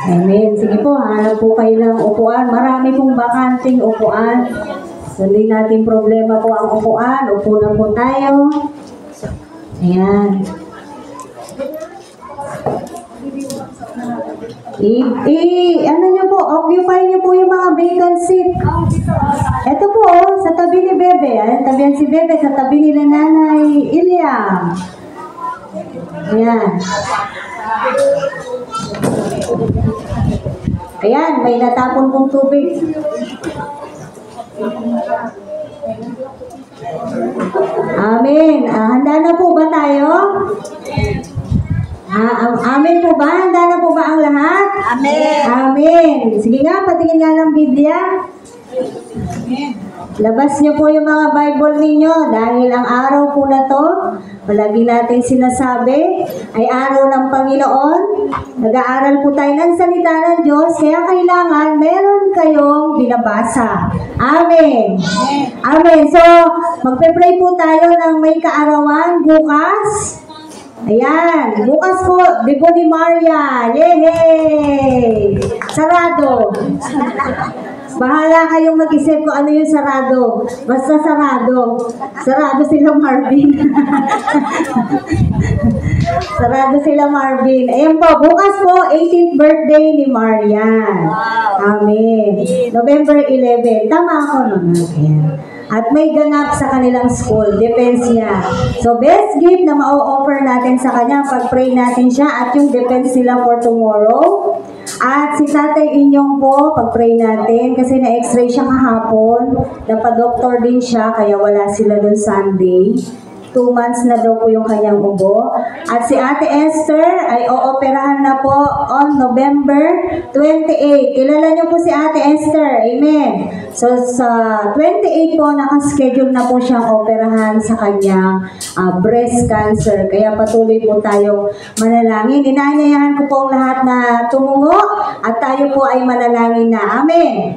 Amen. Sige po, hanap po kayo ng upuan. Marami pong bakanting upuan. So, hindi natin problema po ang upuan. Upo na po tayo. Ayan. Ano nyo po, occupy nyo po yung mga vacant seat. Ito po, sa tabi ni Bebe. Ayan, tabihan si Bebe sa tabi ni Nanay Iliam. Ayan. Ayan, may natapon pong tubig. Amen. Handa na po ba tayo? Amen po ba? Handa na po ba ang lahat? Amen. Amen. Sige nga, patingin nga ng Biblia. Labas niyo po yung mga Bible ninyo dahil ang araw po na to, palagi natin sinasabi, ay araw ng Panginoon. Nag-aaral po tayo ng salita ng Diyos, kaya kailangan meron kayong binabasa. Amen. Amen. So, magpe-pray po tayo ng may kaarawan bukas. Ayan, bukas po, Debo ni Maria. Yehey! Sarado. Bahala kayong mag-isip kung ano yung sarado. Basta sarado. Sarado sila Marvin. Sarado sila Marvin. Ayan po, bukas po, 18th birthday ni Marian. Amen. November 11. Tama ako naman. Ayan. At may ganap sa kanilang school. Depends niya. So, best gift na ma-offer natin sa kanya, pag-pray natin siya at yung depends nila for tomorrow. At si Tatay Inyong po, pag-pray natin kasi na-x-ray siya kahapon. Napa-doktor din siya, kaya wala sila dun Sunday. 2 months na daw po yung kanyang ubo. At si Ate Esther ay ooperahan na po on November 28. Kilala niyo po si Ate Esther. Amen. So sa 28 po, nakaschedule na po siyang operahan sa kanyang breast cancer. Kaya patuloy po tayong manalangin. Inaanyayahan ko po ang lahat na tumungo at tayo po ay manalangin na. Amen.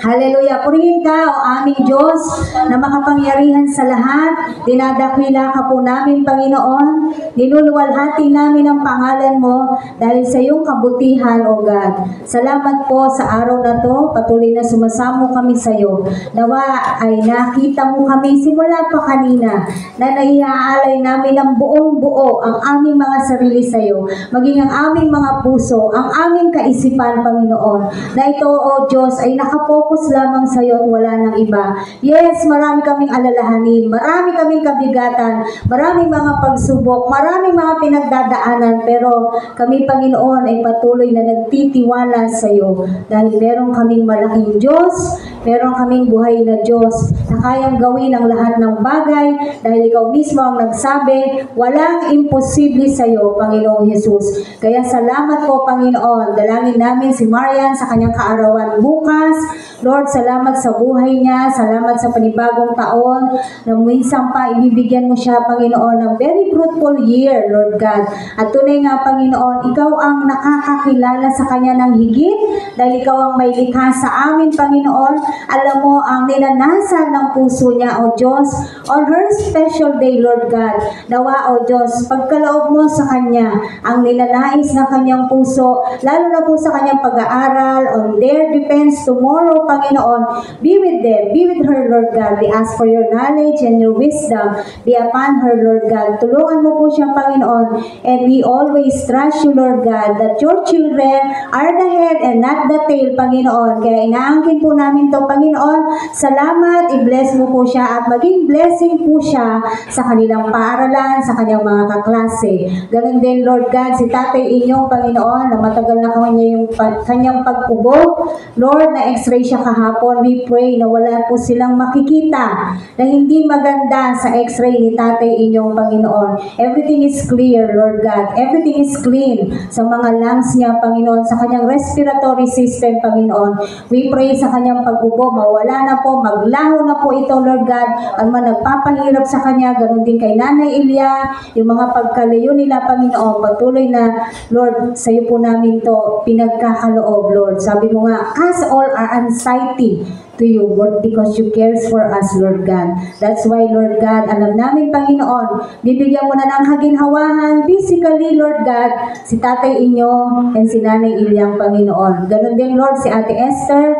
Hallelujah. Purihin ka, o aming Diyos, na makapangyarihan sa lahat. Dinadakila ka po namin, Panginoon. Niluluwalhati namin ang pangalan mo dahil sa iyong kabutihan, O God. Salamat po sa araw na to. Patuloy na sumasamo kami sa iyo. Nawa ay nakita mo kami simula pa kanina na naiaalay namin ng buong buo ang aming mga sarili sa iyo. Maging ang aming mga puso, ang aming kaisipan, Panginoon. Na ito, O Diyos, ay nakapokus lamang sa iyo at wala ng iba. Yes, marami kaming alalahanin, marami kaming kabigatan, maraming mga pagsubok, maraming mga pinagdadaanan, pero kami, Panginoon, ay patuloy na nagtitiwala sa iyo dahil meron kaming malaking Diyos, meron kaming buhay na Diyos na kayang gawin ang lahat ng bagay dahil ikaw mismo ang nagsabi, walang imposible sa iyo, Panginoong Jesus. Kaya salamat po, Panginoon. Dalangin namin si Marian sa kanyang kaarawan bukas. Lord, salamat sa buhay niya. Salamat sa panibagong taon na minsan pa ibibigyan mo siya, Panginoon, ng very fruitful year, Lord God. At tunay nga, Panginoon, ikaw ang nakakakilala sa kanya ng higit dahil ikaw ang may likha sa amin, Panginoon. Alam mo ang ninanasan ng puso niya, O Diyos, on her special day, Lord God. Nawa, O Diyos, pagkaloob mo sa kanya ang ninanais ng kanyang puso, lalo na po sa kanyang pag-aaral, on their defense tomorrow, Panginoon. Be with them, be with her, Lord God. We ask for your knowledge and your wisdom. Be upon her, Lord God. Tulungan mo po siya, Panginoon. And we always trust you, Lord God, that your children are the head and not the tail, Panginoon. Kaya inaangkin po namin to, Panginoon. Salamat, i-bless mo po siya at maging blessing po siya sa kanilang paaralan, sa kanyang mga kaklase. Ganun din, Lord God, si Tatay Inyong, Panginoon, na matagal na kanya yung kanyang pag-ubo. Lord, na x-ray siya kahapon. We pray na wala po silang makikita na hindi maganda sa x-ray ni Tatay Inyong, Panginoon. Everything is clear, Lord God. Everything is clean sa mga lungs niya, Panginoon, sa kanyang respiratory system, Panginoon. We pray sa kanyang pag-ubo tumubo, mawala na po, maglaho na po ito, Lord God. Ang mga nagpapahirap sa kanya, ganun din kay Nanay Elia, yung mga pagkalayo nila, Panginoon, patuloy na, Lord, sa iyo po namin to pinagkakaloob, Lord. Sabi mo nga, cast all our anxiety to you, Lord, because you cares for us, Lord God. That's why, Lord God, alam namin, Panginoon, bibigyan mo na ng kaginhawahan, physically, Lord God, si Tatay Inyo and si Nanay Ilyang, Panginoon. Ganun din, Lord, si Ate Esther,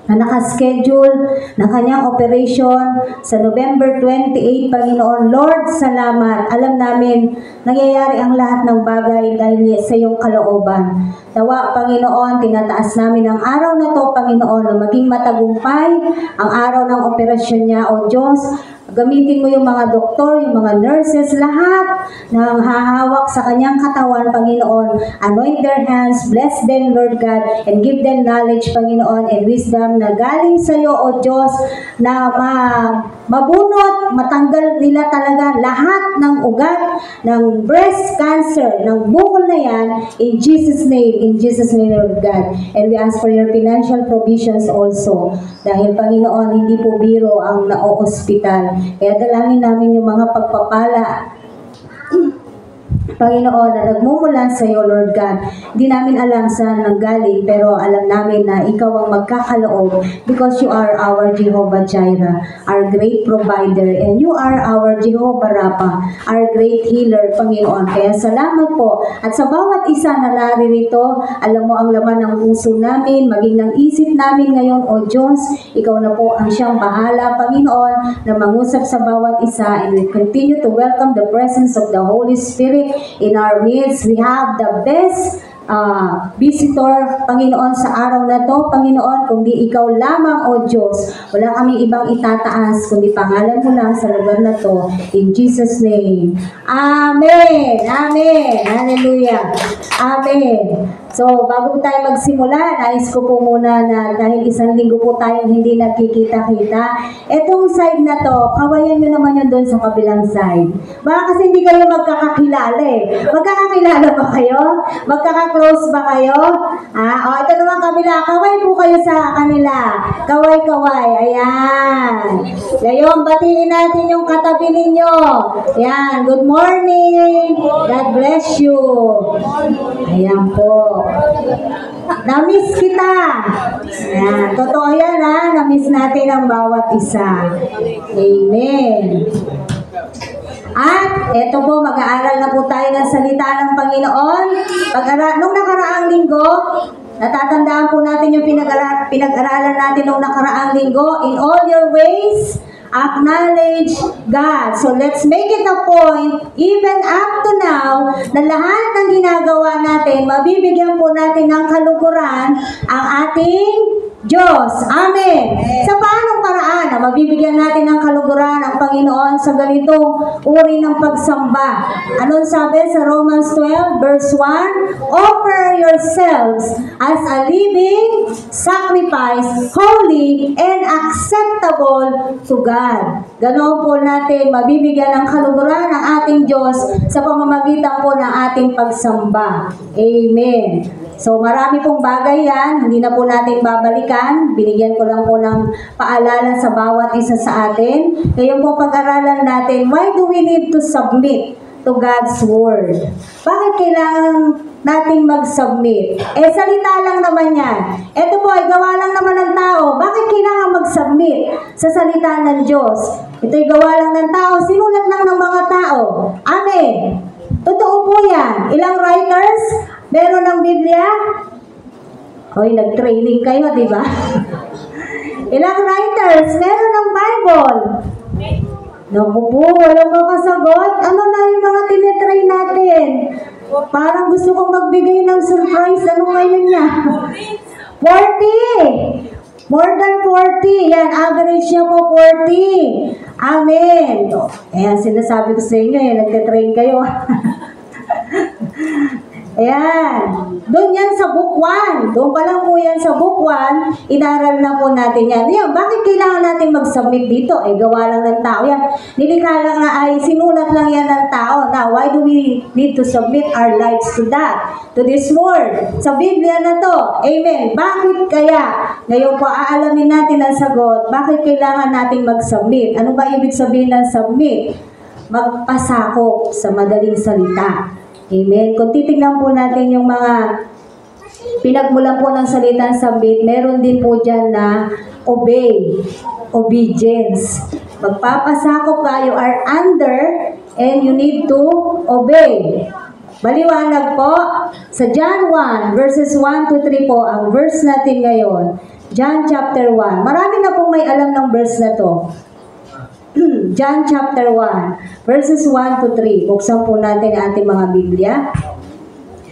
na nakaschedule ng kanyang operation sa November 28, Panginoon. Lord, salamat. Alam namin, nangyayari ang lahat ng bagay dahil sa iyong kalooban. Tawa, Panginoon, tinataas namin ang araw na to, Panginoon, na maging matagumpay ang araw ng operasyon niya, O Diyos. Gamitin mo yung mga doktor, yung mga nurses, lahat na hahawak sa kanyang katawan, Panginoon. Anoint their hands, bless them, Lord God, and give them knowledge, Panginoon, and wisdom na galing sa iyo, O Diyos, na mabunot, matanggal nila talaga lahat ng ugat, ng breast cancer, ng bukol na yan, in Jesus' name, Lord God. And we ask for your financial provisions also. Dahil, Panginoon, hindi po biro ang na-o-hospital. Kaya dalangin namin yung mga pagpapala, Panginoon, na nagmumula sa iyo, Lord God. Hindi namin alam saan nanggaling, pero alam namin na ikaw ang magkakaloob because you are our Jehovah Jireh, our great provider, and you are our Jehovah Rapha, our great healer, Panginoon. Kaya salamat po. At sa bawat isa na naririto, alam mo ang laman ng puso namin, maging ng isip namin ngayon, O Diyos. Ikaw na po ang siyang bahala, Panginoon, na mangusap sa bawat isa, and we continue to welcome the presence of the Holy Spirit in our midst. We have the best visitor, Panginoon, sa araw na to, Panginoon, kundi ikaw lamang, O Diyos. Wala kaming ibang itataas, kundi pangalan mo lang sa lugar na to. In Jesus' name. Amen. Amen. Hallelujah. Amen. So, bago po tayo magsimula, nais ko po muna na dahil isang linggo po tayong hindi nagkikita-kita, etong side na to, kawayan nyo naman yun doon sa kabilang side. Baka kasi hindi kayo magkakakilala eh. Magkakakilala ba kayo? Magkaka-close ba kayo? Ito naman kabila, kaway po kayo sa kanila. Kaway-kaway, ayan. Ngayon, batiin natin yung katabi ninyo. Ayan, good morning. God bless you. Ayan po. Namiss kita. Ayan. Totoo yan ha. Namiss natin ang bawat isa. Amen. At eto po, mag-aaral na po tayo ng salita ng Panginoon. Nung nakaraang linggo, natatandaan po natin yung pinag-aralan natin nung nakaraang linggo. In all your ways, acknowledge God. So let's make it a point, even up to now, na lahat ng ginagawa natin, mabibigyan po natin ng kaluguran ang ating Diyos. Amen. Sa paanong paraan na mabibigyan natin ng kaluguran ang Panginoon sa ganitong uri ng pagsamba? Anong sabi sa Romans 12 verse 1? Offer yourselves as a living sacrifice, holy and acceptable to God. Ganoon po natin mabibigyan ng kaluguran ang ating Diyos sa pamamagitan po ng ating pagsamba. Amen. So marami pong bagay yan, hindi na po natin babalikan. Binigyan ko lang po ng paalala sa bawat isa sa atin. Ngayon po pag-aralan natin, why do we need to submit to God's Word? Bakit kailangan nating mag-submit? Salita lang naman yan. Ito po ay gawa lang naman ng tao. Bakit kailangan mag-submit sa salita ng Diyos? Ito ay gawa lang ng tao, sinulat lang ng mga tao. Amen. Totoo po yan. Ilang writers meron ng Biblia? Hoy, nag-training kayo, di ba? Ilang writers meron ng Bible? Naku po, walang makasagot. Ano na yung mga tinitry natin? Parang gusto kong magbigay ng surprise. Ano ngayon niya? 40! More than 40. Yan, average niya po 40. Amen. Ayan, sinasabi ko sa inyo, nagtitrain kayo. Ayan. Doon yan sa book 1. Doon pa lang po yan sa book 1. Inaral na po natin yan. Yan, bakit kailangan natin mag-submit dito? Gawa lang ng tao yan. Nilikha lang na ay sinulat lang yan ng tao. Now, why do we need to submit our lives to that? To this word? Sa Biblia na to. Amen. Bakit kaya? Ngayon po, aalamin natin ang sagot. Bakit kailangan nating mag-submit? Ano ba ibig sabihin ng submit? Magpasakop sa madaling salita. Amen. Kung titignan po natin yung mga pinagmulan po ng salitang submit, meron din po dyan na obey, obedience. Magpapasakop ka, you are under, and you need to obey. Maliwanag po, sa John 1, verses 1 to 3 po, ang verse natin ngayon. John chapter 1. Marami na pong may alam ng verse na to. John chapter 1, verses 1 to 3. Buksan po natin ang ating mga Biblia.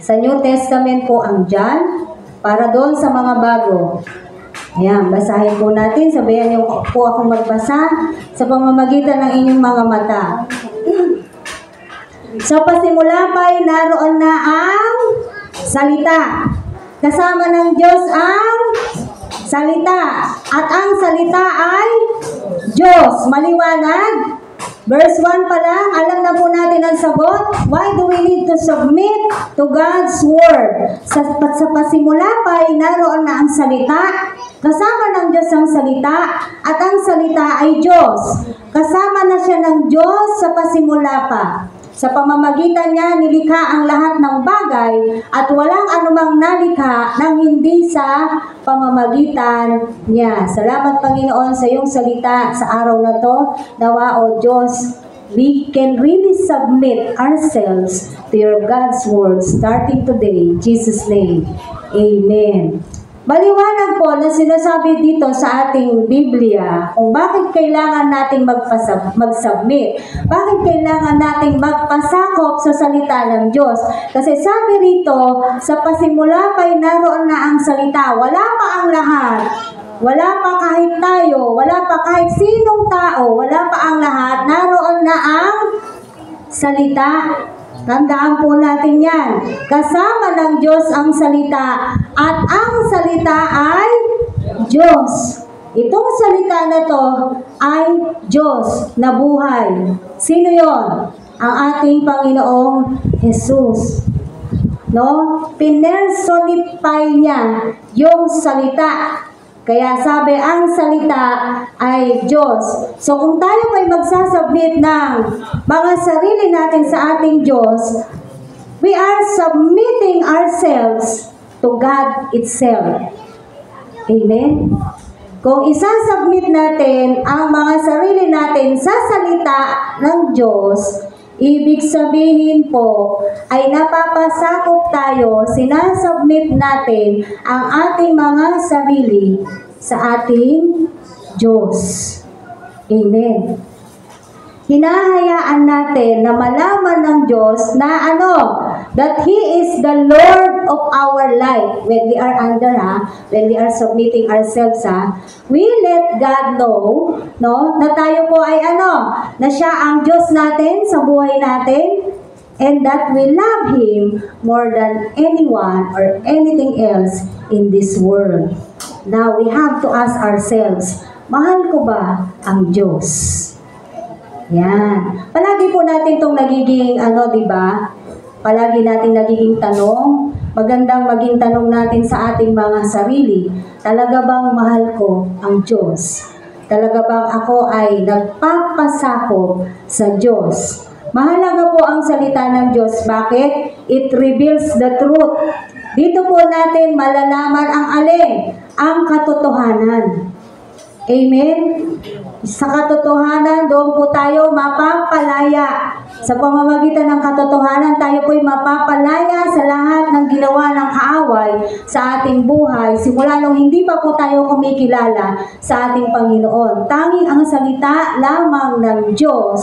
Sa New Testament po ang John, para doon sa mga bago. Ayan, basahin po natin. Sabayan niyo po akong magbasa sa pamamagitan ng inyong mga mata. Sa pasimula pa'y naroon na ang salita. Kasama ng Diyos ang salita. At ang salita ay Diyos. Maliwanag? Verse 1 pa lang, alam na po natin ang sagot. Why do we need to submit to God's Word? Sa pasimula pa ay naroon na ang salita. Kasama ng Diyos ang salita. At ang salita ay Diyos. Kasama na siya ng Diyos sa pasimula pa. Sa pamamagitan niya, nilikha ang lahat ng bagay at walang anumang nalikha nang hindi sa pamamagitan niya. Salamat Panginoon sa iyong salita sa araw na to. Nawa o Diyos, we can really submit ourselves to your God's word starting today. In Jesus' name, Amen. Maliwanag po na sinasabi dito sa ating Biblia kung bakit kailangan nating mag-submit. Bakit kailangan nating magpasakop sa salita ng Diyos. Kasi sabi rito, sa pasimula pa'y naroon na ang salita. Wala pa ang lahat. Wala pa kahit tayo. Wala pa kahit sinong tao. Wala pa ang lahat. Naroon na ang salita. Tandaan po natin yan. Kasama ng Diyos ang salita at ang salita ay Diyos. Itong salita na to ay Diyos na buhay. Sino yon? Ang ating Panginoong Jesus. No? Pinersonify niya yung salita. Kaya sabi, ang salita ay Diyos. So kung tayo ay magsasubmit ng mga sarili natin sa ating Diyos, we are submitting ourselves to God itself. Amen? Kung isasubmit natin ang mga sarili natin sa salita ng Diyos, ibig sabihin po ay napapasakop tayo, sinasubmit natin ang ating mga sarili sa ating Diyos. Amen. Hinahayaan natin na malaman ng Diyos na that He is the Lord of our life. When we are under, when we are submitting ourselves, we let God know, na tayo po ay na siya ang Diyos natin sa buhay natin, and that we love Him more than anyone or anything else in this world. Now, we have to ask ourselves, mahal ko ba ang Diyos? Yan. Palagi po natin itong nagiging, diba? Palagi natin nagiging tanong. Magandang maging tanong natin sa ating mga sarili. Talaga bang mahal ko ang Diyos? Talaga bang ako ay nagpapasakop sa Diyos? Mahalaga po ang salita ng Diyos. Bakit? It reveals the truth. Dito po natin malalaman ang alin? Ang katotohanan. Amen? Sa katotohanan, doon po tayo mapapalaya. Sa pamamagitan ng katotohanan, tayo po'y mapapalaya sa lahat ng ginawa ng kaaway sa ating buhay. Simula nung hindi pa po tayo kumikilala sa ating Panginoon. Tanging ang salita lamang ng Diyos,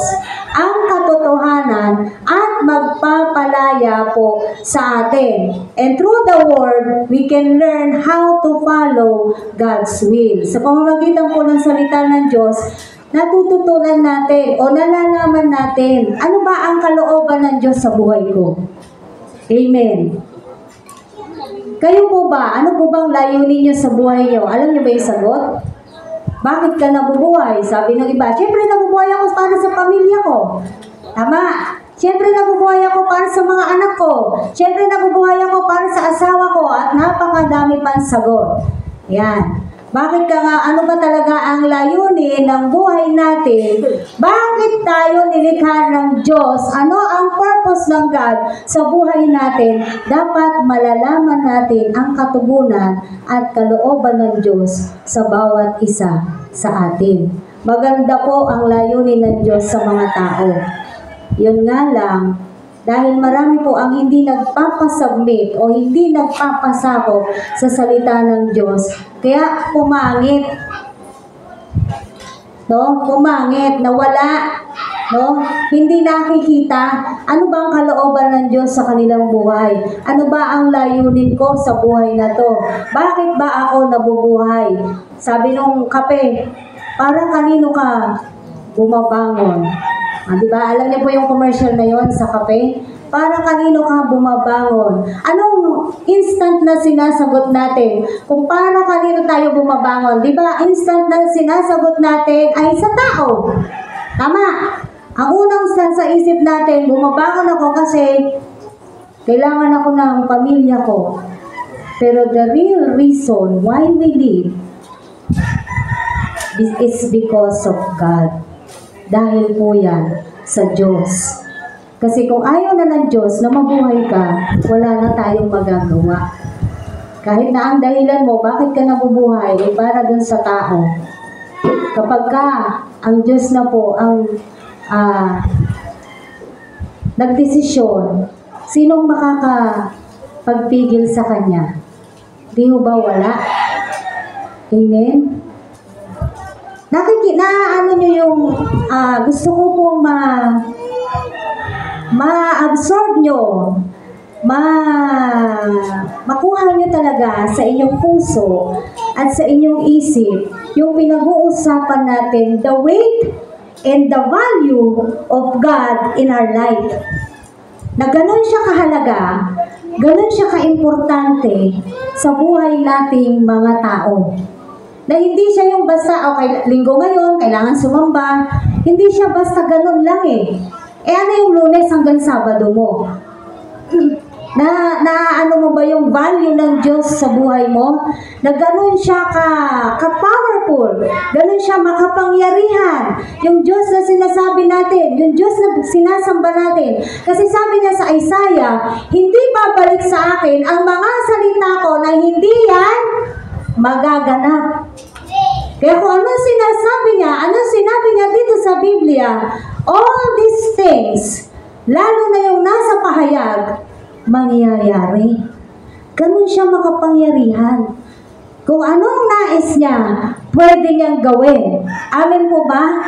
ang katotohanan at magpapalaya po sa atin. And through the Word, we can learn how to follow God's will. Sa pamamagitan po ng salita ng Diyos, natututunan natin o nalalaman natin ano ba ang kalooban ng Diyos sa buhay ko. Amen. Kayo po ba? Ano po bang layunin niyo sa buhay niyo? Alam niyo ba yung sagot? Bakit ka nabubuhay? Sabi ng iba, siyempre nabubuhay ako para sa pamilya ko. Tama. Siyempre nabubuhay ako para sa mga anak ko. Siyempre nabubuhay ako para sa asawa ko at napakadami pang sagot. Yan. Bakit ka nga, ano ba talaga ang layunin ng buhay natin? Bakit tayo nilikha ng Diyos? Ano ang purpose ng God sa buhay natin? Dapat malalaman natin ang katugunan at kalooban ng Diyos sa bawat isa sa atin. Maganda po ang layunin ng Diyos sa mga tao. Yun nga lang, dahil marami po ang hindi nagpapasubmit o hindi nagpapasakop sa salita ng Diyos, kaya pumangit. No? Pumangit, nawala. No? Hindi nakikita ano ba ang kalooban ng Diyos sa kanilang buhay. Ano ba ang layunin ko sa buhay na to? Bakit ba ako nabubuhay? Sabi nung kape, para kanino ka bumabangon? Diba? Alam niyo po yung commercial na yon sa kape? Para kanino ka bumabangon? Anong instant na sinasagot natin? Kung para kanino tayo bumabangon, diba? Instant na sinasagot natin ay sa tao. Tama. Ang unang sa isip natin, bumabangon ako kasi kailangan ako ng pamilya ko. Pero the real reason why we live is because of God. Dahil po yan sa Diyos. Kasi kung ayaw na ng Diyos na mabuhay ka, wala na tayong magagawa. Kahit na ang dahilan mo, bakit ka nabubuhay, ay para dun sa tao. Kapag ka, ang Diyos na po ang nagdesisyon, sinong makakapagpigil sa Kanya? Di ho ba wala? Amen? Ano nyo yung gusto ko pong ma-absorb nyo, makuha nyo talaga sa inyong puso at sa inyong isip yung pinag-uusapan natin, the weight and the value of God in our life. Na ganun siya kahalaga, ganun siya kaimportante sa buhay nating mga tao. Na hindi siya yung basta, okay, linggo ngayon, kailangan sumamba. Hindi siya basta ganun lang eh. Ano yung Lunes hanggang Sabado mo? Ano mo ba yung value ng Diyos sa buhay mo? Na ganun siya ka-powerful. Ganun siya makapangyarihan. Yung Diyos na sinasabi natin, yung Diyos na sinasamba natin. Kasi sabi niya sa Isaiah, hindi babalik sa akin ang mga salita ko na hindi yan magaganap. Kaya kung anong sinabi niya dito sa Biblia, all these things, lalo na yung nasa pahayag, mangyayari. Ganun siya makapangyarihan. Kung anong nais niya, pwede niyang gawin. Amen po ba?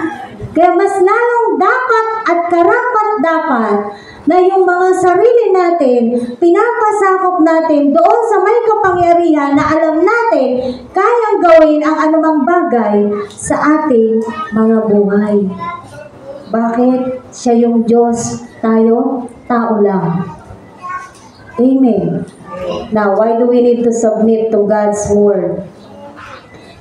Kaya mas lalong dapat at karapat-dapat na yung mga sarili natin, pinapasakop natin doon sa may kapangyarihan na alam natin kayang gawin ang anumang bagay sa ating mga buhay. Bakit? Siya yung Diyos, tayo, tao lang. Amen. Now, why do we need to submit to God's Word?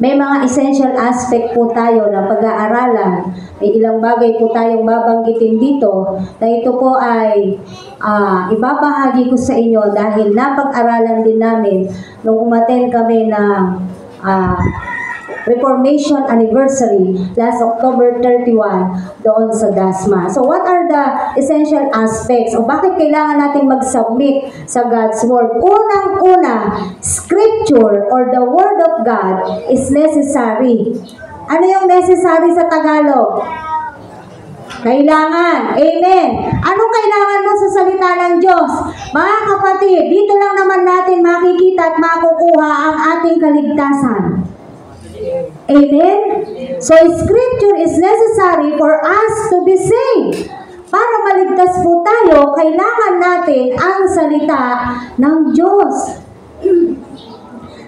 May mga essential aspect po tayo na pag-aaralan. May ilang bagay po tayong babanggitin dito na ito po ay ibabahagi ko sa inyo dahil napag-aralan din namin nung umattend kami ng Reformation Anniversary last October 31 doon sa Dasma. So what are the essential aspects o bakit kailangan nating mag-submit sa God's Word? Unang-una, Scripture or the Word of God is necessary. Ano yung necessary sa Tagalog? Kailangan. Amen. Anong kailangan mo sa salita ng Diyos? Mga kapatid, dito lang naman natin makikita at makukuha ang ating kaligtasan. Amen? So, Scripture is necessary for us to be saved. Para maligtas po tayo, kailangan natin ang salita ng Diyos.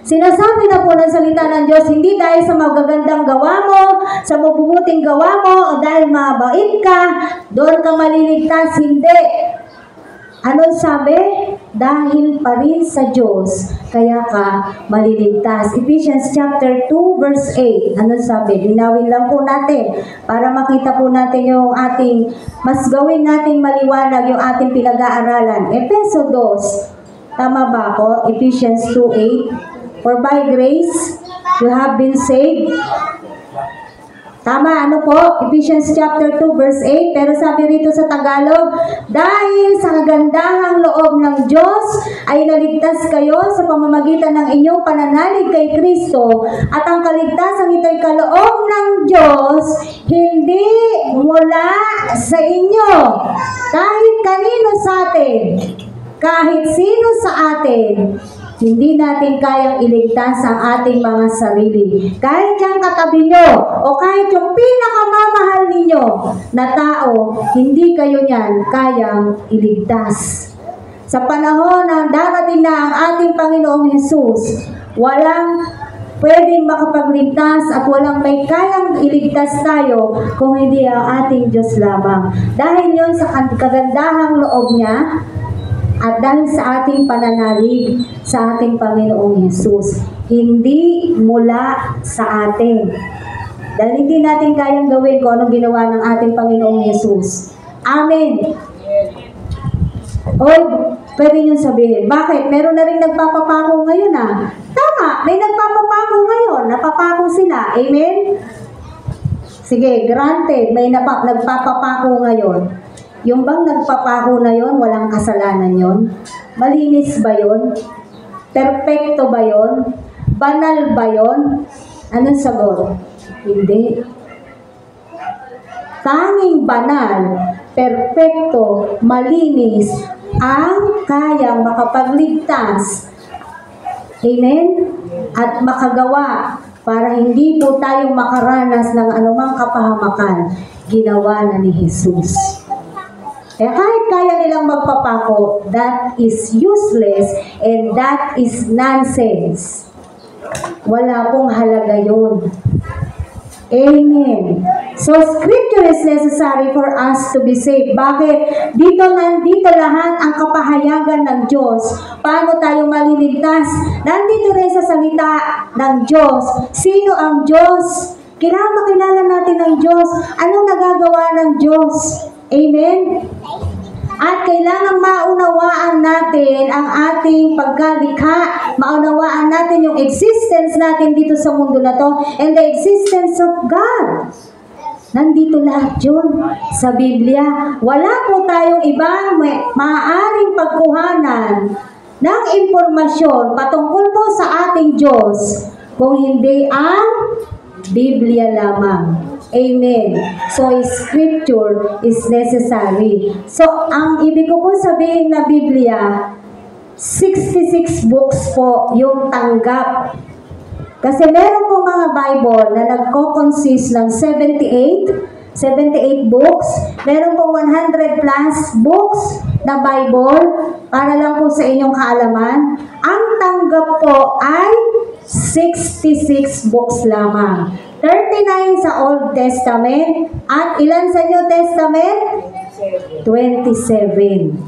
Sinasabi na po ng salita ng Diyos, hindi dahil sa magagandang gawa mo, sa mabubuting gawa mo, o dahil mabait ka, doon ka maliligtas. Hindi. Ano sabi? Dahil pa rin sa Diyos, kaya ka maliligtas. Ephesians chapter 2 verse 8. Ano sabi? Linawin lang po natin para makita po natin yung ating, mas gawin nating maliwanag yung ating pinag-aaralan. Efeso 2. Tama ba ako? Ephesians 2:8. For by grace, you have been saved. Tama, ano po? Ephesians chapter 2 verse 8. Pero sabi rito sa Tagalog, dahil sa kagandahang loob ng Diyos ay naligtas kayo sa pamamagitan ng inyong pananalig kay Kristo, at ang kaligtasan ito'y kaloob ng Diyos, hindi mula sa inyo. Kahit kanino sa atin, kahit sino sa atin, hindi natin kayang iligtas ang ating mga sarili. Kahit yung katabi nyo, o kahit yung pinakamamahal ninyo na tao, hindi kayo niyan kayang iligtas. Sa panahon na darating na ang ating Panginoong Hesus, walang pwedeng makapagligtas at walang may kayang iligtas tayo kung hindi ang ating Diyos lamang. Dahil yon sa kagandahang loob niya, at dahil sa ating pananalig sa ating Panginoong Hesus, hindi mula sa atin. Dahil hindi natin kayang gawin kung anong ginawa ng ating Panginoong Hesus. Amen. O, pwede nyo sabihin, bakit? Meron na rin nagpapapako ngayon Tama, may nagpapapako ngayon. Napapako sila. Amen? Sige, granted, may nagpapapako ngayon. Yung bang nagpapako na yon, walang kasalanan yon? Malinis ba yon? Perfecto ba yon? Banal ba yon? Anong sagot? Hindi. Tanging banal, perfecto, malinis, ang kayang makapagligtas. Amen? At makagawa para hindi po tayo makaranas ng anumang kapahamakan, ginawa na ni Jesus. Kaya kahit kaya nilang magpapako, that is useless and that is nonsense. Wala pong halaga yun. Amen. So, Scripture is necessary for us to be saved. Bakit? Nandito lahat ang kapahayagan ng Diyos. Paano tayo maliligtas? Nandito rin sa salita ng Diyos. Sino ang Diyos? Kailangan makilala natin ang Diyos. Anong nagagawa ng Diyos? Amen? At kailangan maunawaan natin ang ating pagkalikha, maunawaan natin yung existence natin dito sa mundo na to, and the existence of God. Nandito lahat yun sa Biblia. Wala po tayong ibang maaaring pagkuhanan ng impormasyon patungkol po sa ating Diyos kung hindi ang Biblia lamang. Amen. So, Scripture is necessary. So, ang ibig ko po sabihin na Biblia, 66 books po yung tanggap. Kasi meron po mga Bible na nagko-consist ng 78 books. Meron po 100 plus books na Bible. Para lang po sa inyong kaalaman, ang tanggap po ay 66 books lamang. 39 sa Old Testament at ilan sa New Testament? 27.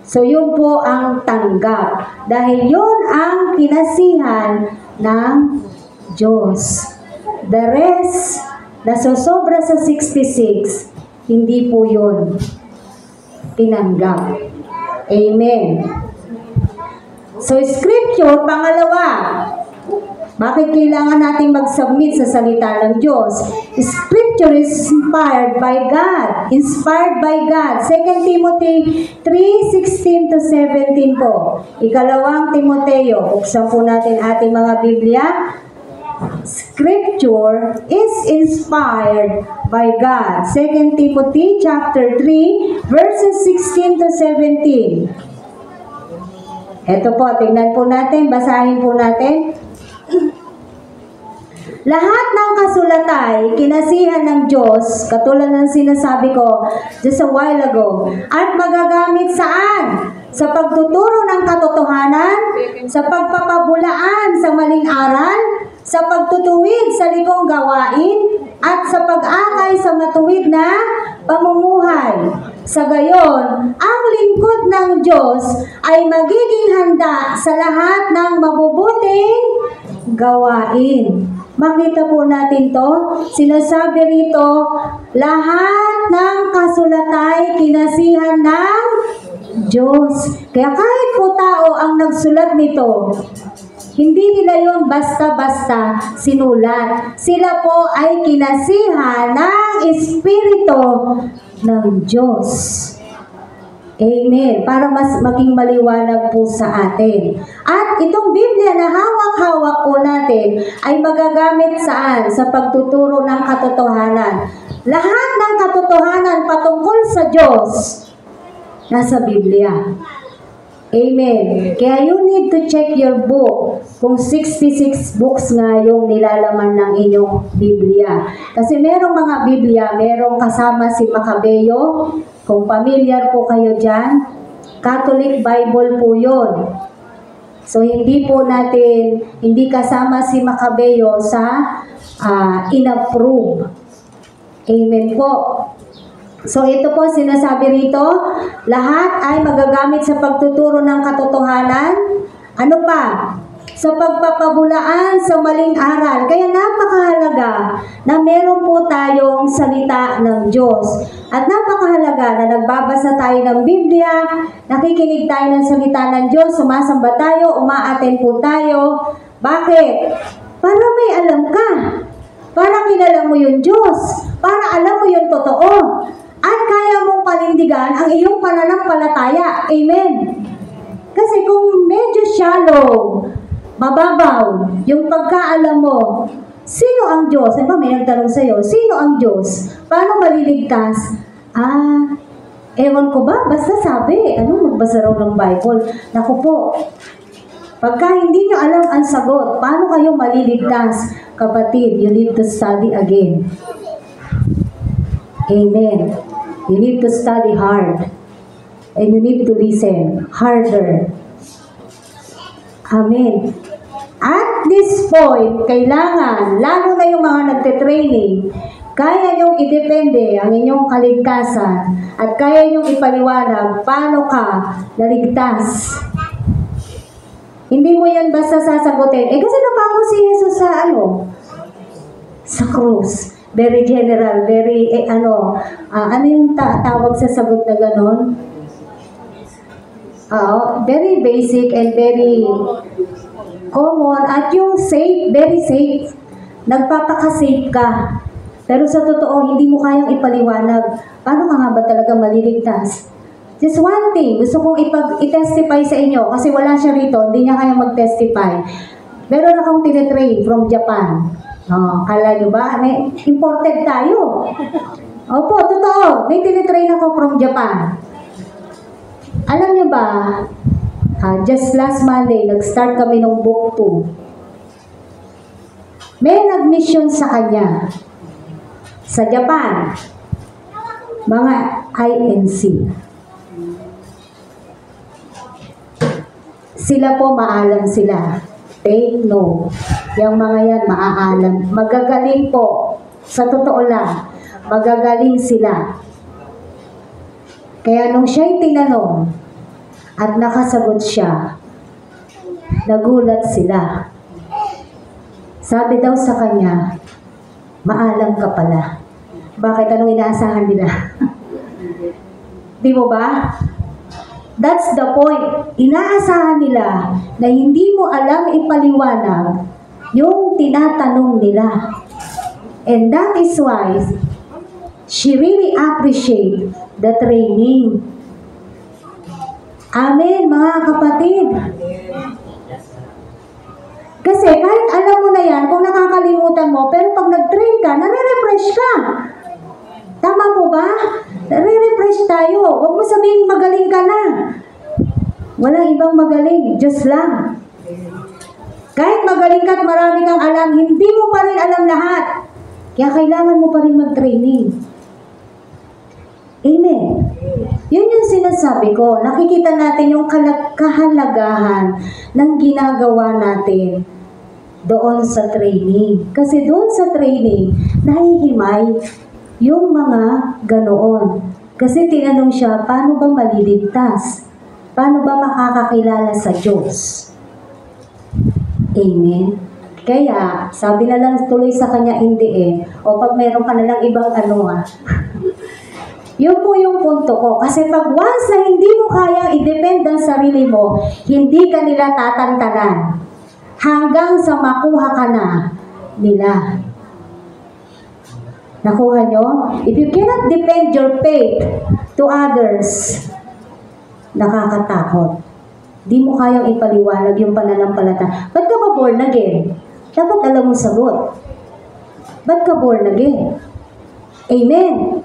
So, yun po ang tanggap. Dahil yun ang kinasihan ng Diyos. The rest, nasosobra sa 66, hindi po yun tinanggap. Amen. So, Scripture, pangalawa, bakit kailangan natin mag-submit sa salita ng Diyos? Scripture is inspired by God. Inspired by God. 2 Timothy 3:16-17 po. Ikalawang Timoteo. Buksan po natin ating mga Biblia. Scripture is inspired by God. 2 Timothy chapter 3 verses 16-17. Ito po, tingnan po natin, basahin po natin. Lahat ng kasulatay, kinasihan ng Diyos, katulad ng sinasabi ko just a while ago, at magagamit saan? Sa pagtuturo ng katotohanan, sa pagpapabulaan sa maling aral, sa pagtutuwid sa likong gawain, at sa pag-akay sa matuwid na pamumuhay, Sa gayon, ang lingkod ng Diyos ay magiging handa sa lahat ng mabubuting gawain. Makita po natin to, sinasabi rito, lahat ng kasulatay kinasihan ng Diyos. Kaya kahit po tao ang nagsulat nito, hindi nila yon basta-basta sinulat. Sila po ay kinasihan ng Espiritu ng Diyos. Amen. Para mas maging maliwanag po sa atin. At itong Biblia na hawak-hawak po natin ay magagamit saan? Sa pagtuturo ng katotohanan. Lahat ng katotohanan patungkol sa Diyos nasa Biblia. Amen. Kaya you need to check your book kung 66 books nga yung nilalaman ng inyong Biblia. Kasi merong mga Biblia, merong kasama si Macabeo. Kung familiar po kayo dyan, Catholic Bible po yun. So hindi kasama si Macabeo sa inapprove. Amen po. So ito po sinasabi rito, lahat ay magagamit sa pagtuturo ng katotohanan. Ano pa? Sa pagpapabulaan sa maling aral. Kaya napakahalaga na meron po tayong salita ng Diyos. At napakahalaga na nagbabasa tayo ng Biblia, nakikinig tayo ng salita ng Diyos, sumasamba tayo, umaaten po tayo. Bakit? Para may alam ka. Para kilala mo yung Diyos. Para alam mo yung totoo. At kaya mong panindigan ang iyong pananampalataya. Amen. Kasi kung medyo shallow, mababaw, yung pagkaalam mo, sino ang Diyos? Diba may nagtanong sa'yo, sino ang Diyos? Paano maliligtas? Ewan ko ba? Basta sabi, magbasa raw ng Bible. Naku po, pagka hindi nyo alam ang sagot, paano kayo maliligtas? Kapatid, you need to study again. Amen. You need to study hard. And you need to listen harder. Amen. At this point, kailangan, lalo na yung mga nagte-training, kaya nyong idepende ang inyong kaligtasan at kaya nyong ipaliwanag paano ka naligtas. Hindi mo yan basta sasagutin. Kasi napako si Jesus sa krus. Very general, very, ano yung tawag sa sagot na ganon? Very basic and very common. At yung safe, very safe. Nagpapaka-safe ka. Pero sa totoo, hindi mo kayang ipaliwanag. Paano ka nga ba talaga maliligtas? Just one thing, gusto kong i-testify sa inyo. Kasi wala siya rito, hindi niya kaya mag-testify. Meron akong tinetrain from Japan. Kala nyo ba? Imported tayo. Opo, totoo. May tinitrain ako from Japan. Alam nyo ba, just last Monday, nag-start kami ng book 2. May nag-mission sa kanya. Sa Japan. Mga INC. Sila po, maalam sila. Take no. Yung mga yan, maaalam. Magagaling po. Sa totoo lang, magagaling sila. Kaya nung siya'y tinanong at nakasagot siya, nagulat sila. Sabi daw sa kanya, maalam ka pala. Bakit? Anong inaasahan nila? Di mo ba? That's the point. Inaasahan nila na hindi mo alam ipaliwanag yung tinatanong nila. And that is why she really appreciate the training. Amen, mga kapatid. Kasi kahit alam mo na yan, kung nakakalimutan mo, pero pag nag-train ka, nare-refresh ka. Tama po ba? Nare-refresh tayo. Huwag mo sabihin magaling ka na. Walang ibang magaling. Diyos lang. Kahit magaling ka at marami kang alam, hindi mo pa rin alam lahat. Kaya kailangan mo pa rin mag-training. Amen. Yun yung sinasabi ko. Nakikita natin yung kahalagahan ng ginagawa natin doon sa training. Kasi doon sa training, nahihimay yung mga ganoon. Kasi tinanong siya, paano ba maliligtas? Paano ba makakakilala sa Diyos? Amen. Kaya, sabi na lang tuloy sa kanya in the end, o pag meron ka na lang ibang yun po yung punto ko. Kasi pag once na hindi mo kayang i-depend ang sarili mo, hindi ka nila tatantanan. Hanggang sa makuha ka na nila. Nakuha nyo? If you cannot depend your faith to others, nakakatakot. Di mo kayang ipaliwanag yung pananampalataya. Ba't ka ba born again? Dapat alam mo sagot. Ba't ka born again? Amen.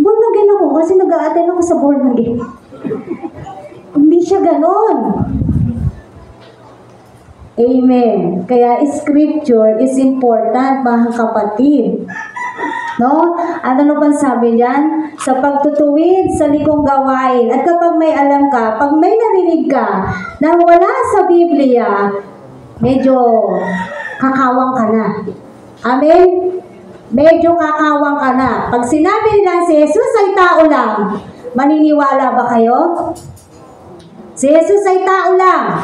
Born again ako kasi nag-a-attend ako sa born again. Hindi siya ganon. Amen. Kaya scripture is important, mga kapatid. No? Ano bang sabi niyan? Sa pagtutuwid sa likong gawain. At kapag may alam ka, pag may narinig ka na wala sa Biblia, medyo kakawang ka na. Amen? Medyo kakawang ka na. Pag sinabi nila si Jesus ay tao lang, maniniwala ba kayo? Si Jesus ay tao lang.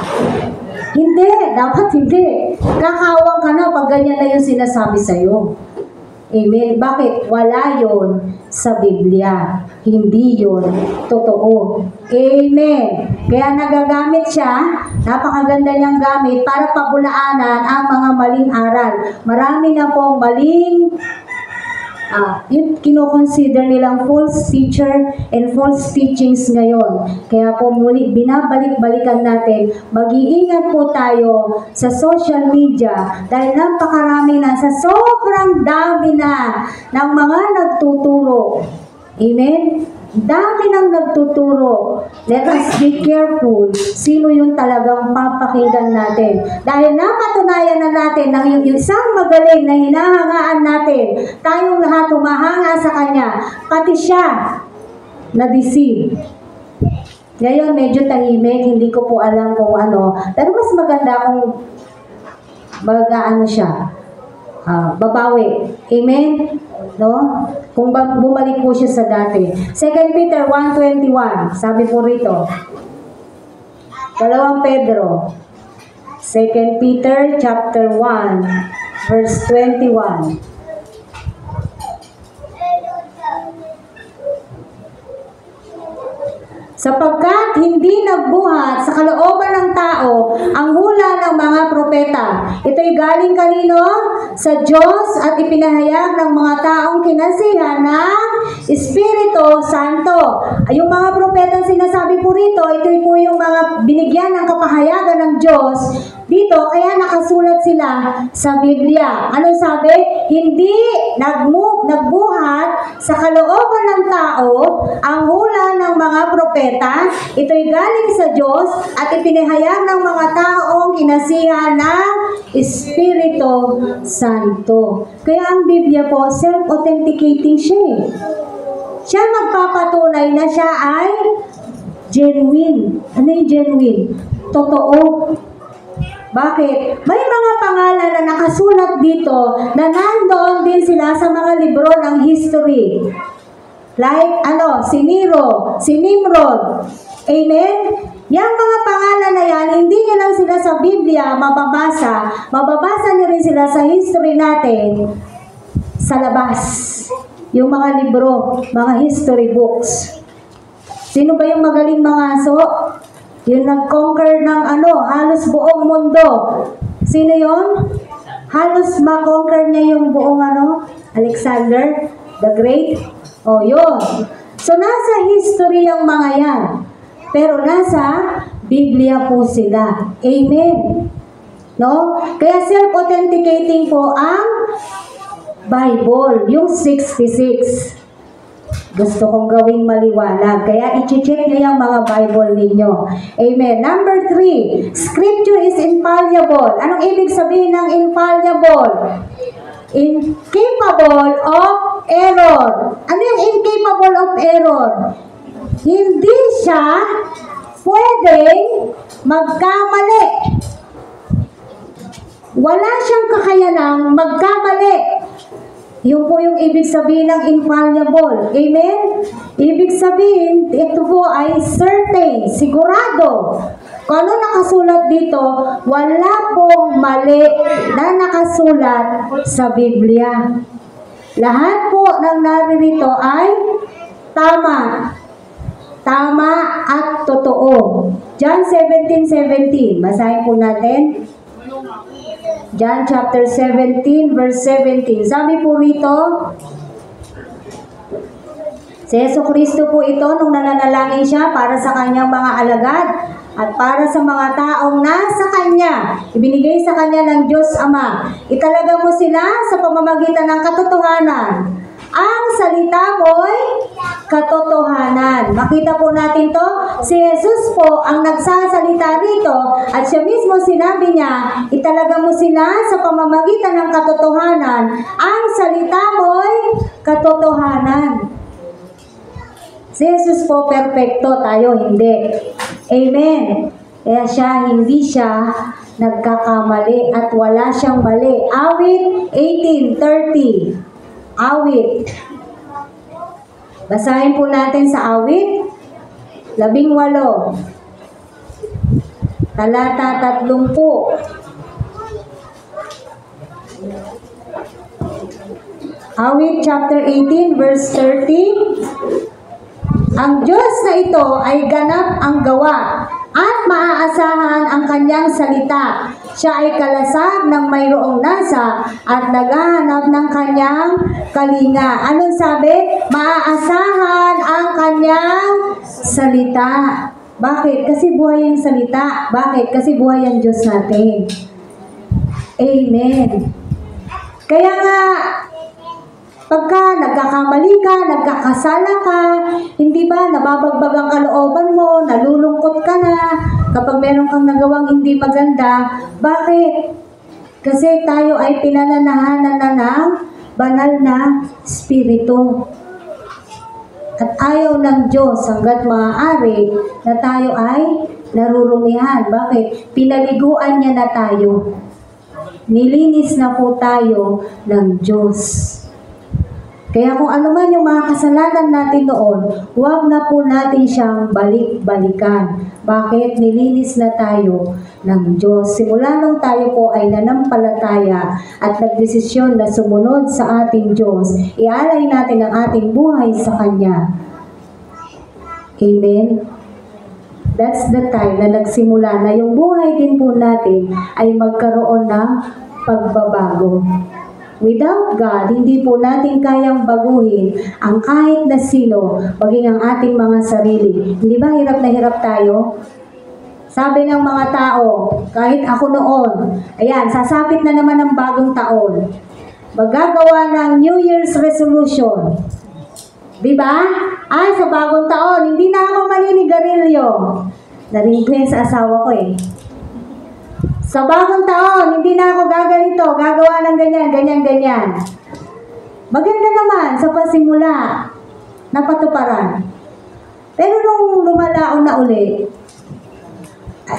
Hindi, dapat hindi. Kakawang ka na pag ganyan na yung sinasabi sa'yo. Amen. Bakit? Wala yon sa Biblia. Hindi yon totoo. Amen. Kaya nagagamit siya, napakaganda niyang gamit para pabulaanan ang mga maling aral. Marami na pong maling yung kinoconsider nilang false teacher and false teachings ngayon. Kaya po muli, binabalik-balikan natin, mag-iingat po tayo sa social media dahil napakarami na, sa sobrang dami na ng mga nagtuturo. Amen? Dami nang nagtuturo. Let us be careful sino yung talagang papakinggan natin. Dahil napatunayan na natin na yung isang magaling na hinahangaan natin, tayong lahat humahanga sa kanya, pati siya na-deceive. Ngayon, medyo tahimik, hindi ko po alam kung ano, pero mas maganda kung siya, babawi. Amen? No? Kung bumalik po siya sa dati. 2 Peter 1:21, sabi po rito. 2 Pedro. 2 Peter chapter 1, verse 21. Sapagkat hindi nagbuhat sa kalooban ng tao ang hula ng mga propeta. Ito'y galing kanino? Sa Diyos at ipinahayag ng mga taong kinasihan ng Espiritu Santo. Yung mga propeta sinasabi po rito, ito'y po yung mga binigyan ng kapahayagan ng Diyos dito, kaya nakasulat sila sa Biblia. Anong sabi? Hindi nagbuhat sa kalooban ng tao ang hula ng mga propeta. Ito'y galing sa Diyos at ipinahayag ng mga taong kinasihan ng Espiritu Santo. Kaya ang Biblia po, self-authenticating siya. Siya magpapatunay na siya ay genuine. Ano yung genuine? Totoo. Bakit? May mga pangalan na nakasulat dito na nandoon din sila sa mga libro ng history. Like, si Nero, si Nimrod. Amen? Yang mga pangalan na yan, hindi nyo lang sila sa Biblia mababasa. Mababasa nyo rin sila sa history natin sa labas. Yung mga libro, mga history books. Sino ba yung magaling mga aso? Yung nag-conquer ng halos buong mundo. Sino yon? Halos ma-conquer niya yung buong Alexander the Great. O, yun. So, nasa history yung mga yan. Pero nasa Biblia po sila. Amen. No? Kaya self-authenticating po ang Bible, yung 66. Gusto kong gawing maliwanag. Kaya i-check niyo yung mga Bible ninyo. Amen. Number 3, Scripture is infallible. Anong ibig sabihin ng infallible? Incapable of error. Ano yung incapable of error? Hindi siya pwedeng magkamali. Wala siyang kakayanang magkamali. Yun po yung ibig sabihin ng infallible. Amen? Ibig sabihin, ito po ay certain, sigurado. Kung ano nakasulat dito, wala pong mali na nakasulat sa Biblia. Lahat po ng naririto ay tama. Tama at totoo. John 17:17. Basahin po natin. John chapter 17 verse 17. Sabi po rito, si Jesucristo po ito nung nananalangin siya para sa kanyang mga alagad at para sa mga taong nasa kanya, ibinigay sa kanya ng Diyos Ama. Italaga mo sila sa pamamagitan ng katotohanan. Ang salita mo'y katotohanan. Makita po natin to, si Jesus po ang nagsasalita rito at siya mismo sinabi niya, italaga mo sila sa pamamagitan ng katotohanan. Ang salita mo'y katotohanan. Si Jesus po perfecto, tayo hindi. Amen. Kaya hindi siya nagkakamali at wala siyang mali. Awit 18:30. Awit. Basahin po natin sa Awit 18. Talata 30. Awit chapter 18 verse 30. Ang Diyos na ito ay ganap ang gawa at maaasahan ang kanyang salita. Siya ay kalasag ng mayroong nasa at naghahanap ng kanyang kalinga. Anong sabi? Maaasahan ang kanyang salita. Bakit? Kasi buhay ang salita. Bakit? Kasi buhay ang Diyos natin. Amen. Kaya nga, pagka nagkakamali ka, nagkakasala ka, hindi ba nababagbag ang kalooban mo, nalulungkot ka na, kapag meron kang nagawang hindi maganda, bakit? Kasi tayo ay pinananahanan na ng banal na spirito. At ayaw ng Diyos hanggat maaari na tayo ay narurumihan. Bakit? Pinaliguan niya na tayo. Nilinis na po tayo ng Diyos. Kaya kung ano man yung mga kasalanan natin noon, huwag na po natin siyang balik-balikan. Bakit? Nilinis na tayo ng Diyos. Simula nung tayo po ay nanampalataya at nagdesisyon na sumunod sa ating Diyos, ialay natin ang ating buhay sa Kanya. Amen? That's the time na nagsimula na yung buhay din po natin ay magkaroon ng pagbabago. Without God, hindi po natin kayang baguhin ang kahit na sino, maging ang ating mga sarili. Hindi ba hirap na hirap tayo? Sabi ng mga tao, kahit ako noon, ayan, sasapit na naman ang bagong taon. Magagawa ng New Year's resolution. Diba? Ay, sa bagong taon, hindi na ako maninigarilyo. Narinig ko yan sa asawa ko eh. Sa bagong taon, hindi na ako gaganito, gagawa ng ganyan, ganyan, ganyan. Maganda naman sa pasimula, napatuparan. Pero nung lumalaon na uli,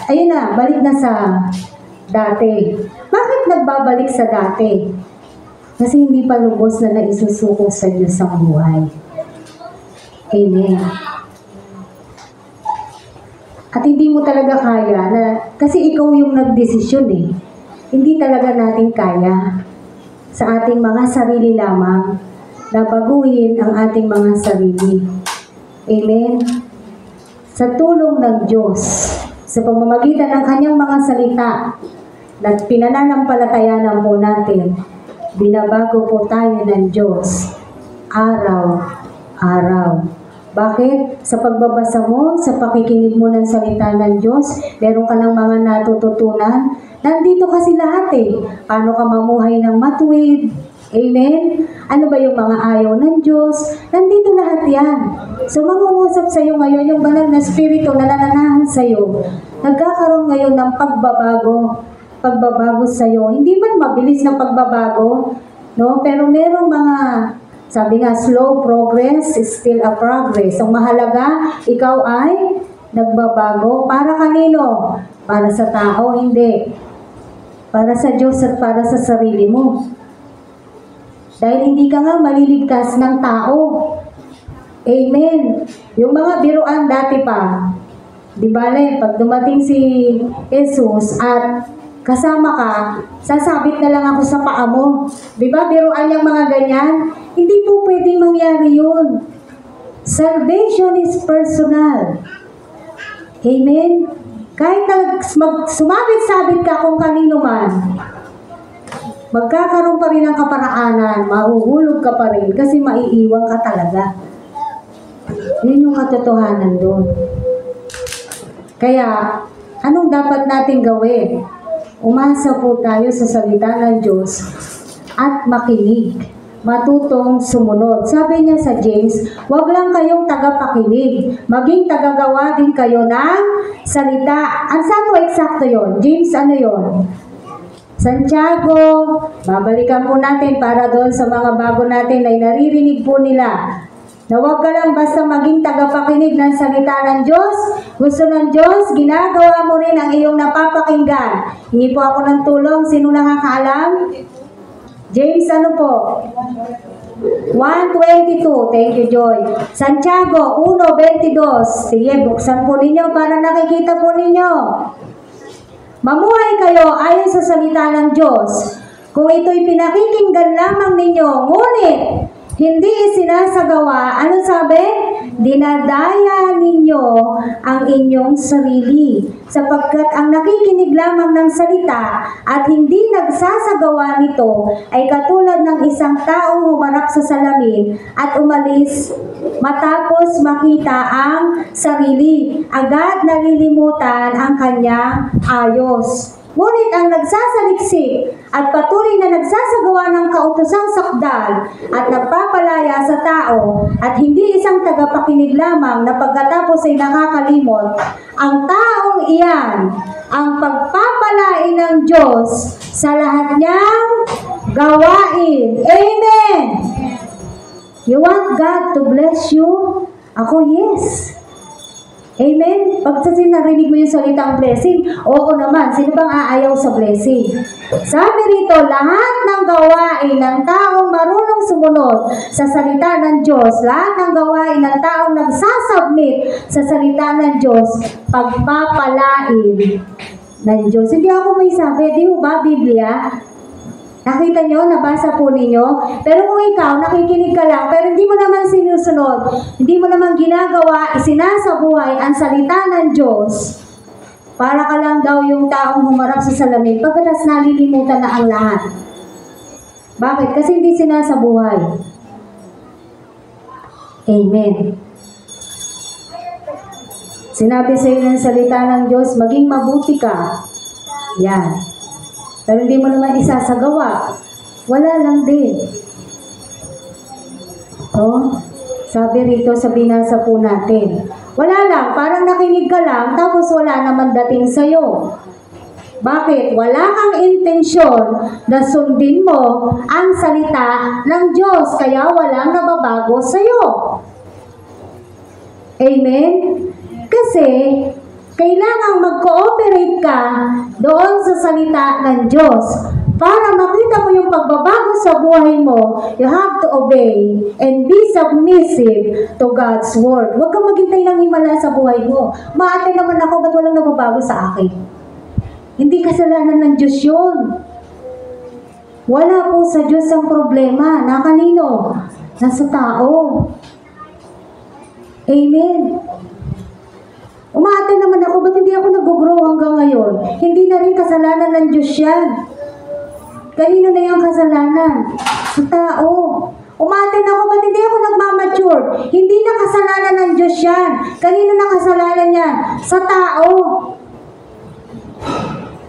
ayun na, balik na sa dati. Bakit nagbabalik sa dati? Kasi hindi pa lubos na naisusuko sa Diyos ang buhay. Amen. At hindi mo talaga kaya na, kasi ikaw yung nagdesisyon eh. Hindi talaga natin kaya sa ating mga sarili lamang na baguhin ang ating mga sarili. Amen? Sa tulong ng Diyos, sa pamamagitan ng kanyang mga salita na pinananampalatayanan po natin, binabago po tayo ng Diyos araw-araw. Bakit? Sa pagbabasa mo, sa pakikinig mo ng salita ng Diyos, meron ka ng mga natututunan. Nandito kasi lahat eh. Paano ka mamuhay ng matuwid? Amen? Ano ba yung mga ayaw ng Diyos? Nandito lahat yan. So mangungusap sa iyo ngayon yung banal na spirito na nananahan sa iyo. Nagkakaroon ngayon ng pagbabago sa iyo. Hindi man mabilis na pagbabago, no? Pero merong mga, sabi nga, slow progress is still a progress. Ang mahalaga, ikaw ay nagbabago. Para kanino? Para sa tao, hindi. Para sa Diyos at para sa sarili mo. Dahil hindi ka nga maliligtas ng tao. Amen. Yung mga biruan dati pa, di ba pag dumating si Jesus at kasama ka, sasabit na lang ako sa paa mo. Di ba biruan yung mga ganyan? Hindi po pwedeng mangyari yun. Salvation is personal. Amen. Kahit sumabit-sabit ka kung kanino man, magkakaroon pa rin ng kaparaanan, mahuhulog ka pa rin kasi maiiwan ka talaga. Yun yung katotohanan doon. Kaya, anong dapat natin gawin? Umasa po tayo sa salita ng Diyos at makinig. Matutong sumunod. Sabi niya sa James, huwag lang kayong tagapakinig, maging tagagawa din kayo ng salita. Ang saan po eksakto yun? James, ano yun? Santiago, babalikan po natin para doon sa mga bago natin ay naririnig po nila na huwag ka lang basta maging tagapakinig ng salita ng Diyos. Gusto ng Diyos, ginagawa mo rin ang iyong napapakinggan. Hingi po ako ng tulong. Sino nakakaalam? James, ano po? 1:22. Thank you, Joy. Santiago, 1:22. Sige, buksan po ninyo para nakikita po ninyo. Mamuhay kayo ayon sa salita ng Diyos. Kung ito'y pinakikinggan lamang ninyo, ngunit hindi isinasagawa, ano sabi? Dinadaya ninyo ang inyong sarili, sapagkat ang nakikinig lamang ng salita at hindi nagsasagawa nito ay katulad ng isang taong humarap sa salamin at umalis matapos makita ang sarili. Agad nalilimutan ang kanyang ayos. Ngunit ang nagsasaliksik at patuloy na nagsasagawa ng kautosang sakdal at nagpapalaya sa tao at hindi isang tagapakinig lamang na pagkatapos ay nakakalimot, ang taong iyan ang pagpapalain ng Diyos sa lahat niyang gawain. Amen! You want God to bless you? Ako, yes. Amen? Pag narinig mo yung salitang blessing, oo naman, sino bang aayaw sa blessing? Sabi rito, lahat ng gawain ng taong marunong sumunod sa salita ng Diyos, lahat ng gawain ng taong nagsasubmit sa salita ng Diyos, pagpapalain ng Diyos. Hindi ako may sabi, di ba Biblia? Nakita nyo, nabasa po ninyo. Pero kung ikaw, nakikinig ka lang, pero hindi mo naman sinusunod, hindi mo naman ginagawa, isinasabuhay ang salita ng Diyos, para ka lang daw yung taong humarap sa salamin, pagkatas nalilimutan na ang lahat. Bakit? Kasi hindi sinasabuhay. Amen. Sinabi sa iyo ng salita ng Diyos, maging mabuti ka. Yan. Pero hindi mo naman isasagawa. Wala lang din. Sabi rito sa binasa po natin. Wala lang, parang nakinig ka lang, tapos wala naman dating sa'yo. Bakit? Wala kang intensyon na sundin mo ang salita ng Diyos, kaya walang nababago sa'yo. Amen? Kasi, kailangang mag-cooperate ka doon sa salita ng Diyos. Para makita mo yung pagbabago sa buhay mo, you have to obey and be submissive to God's Word. Huwag kang maghintay ng himala sa buhay mo. Maate naman ako, ba't walang nababago sa akin? Hindi kasalanan ng Diyos yun. Wala po sa Diyos ang problema. Na kanino? Nasa tao. Amen. Umaate naman ako, ba't hindi ako nag-grow hanggang ngayon? Hindi na rin kasalanan ng Diyos yan. Kanino na yung kasalanan? Sa tao. Umaate na ako, ba't hindi ako nagmamature? Hindi na kasalanan ng Diyos yan. Kanino na kasalanan yan? Sa tao.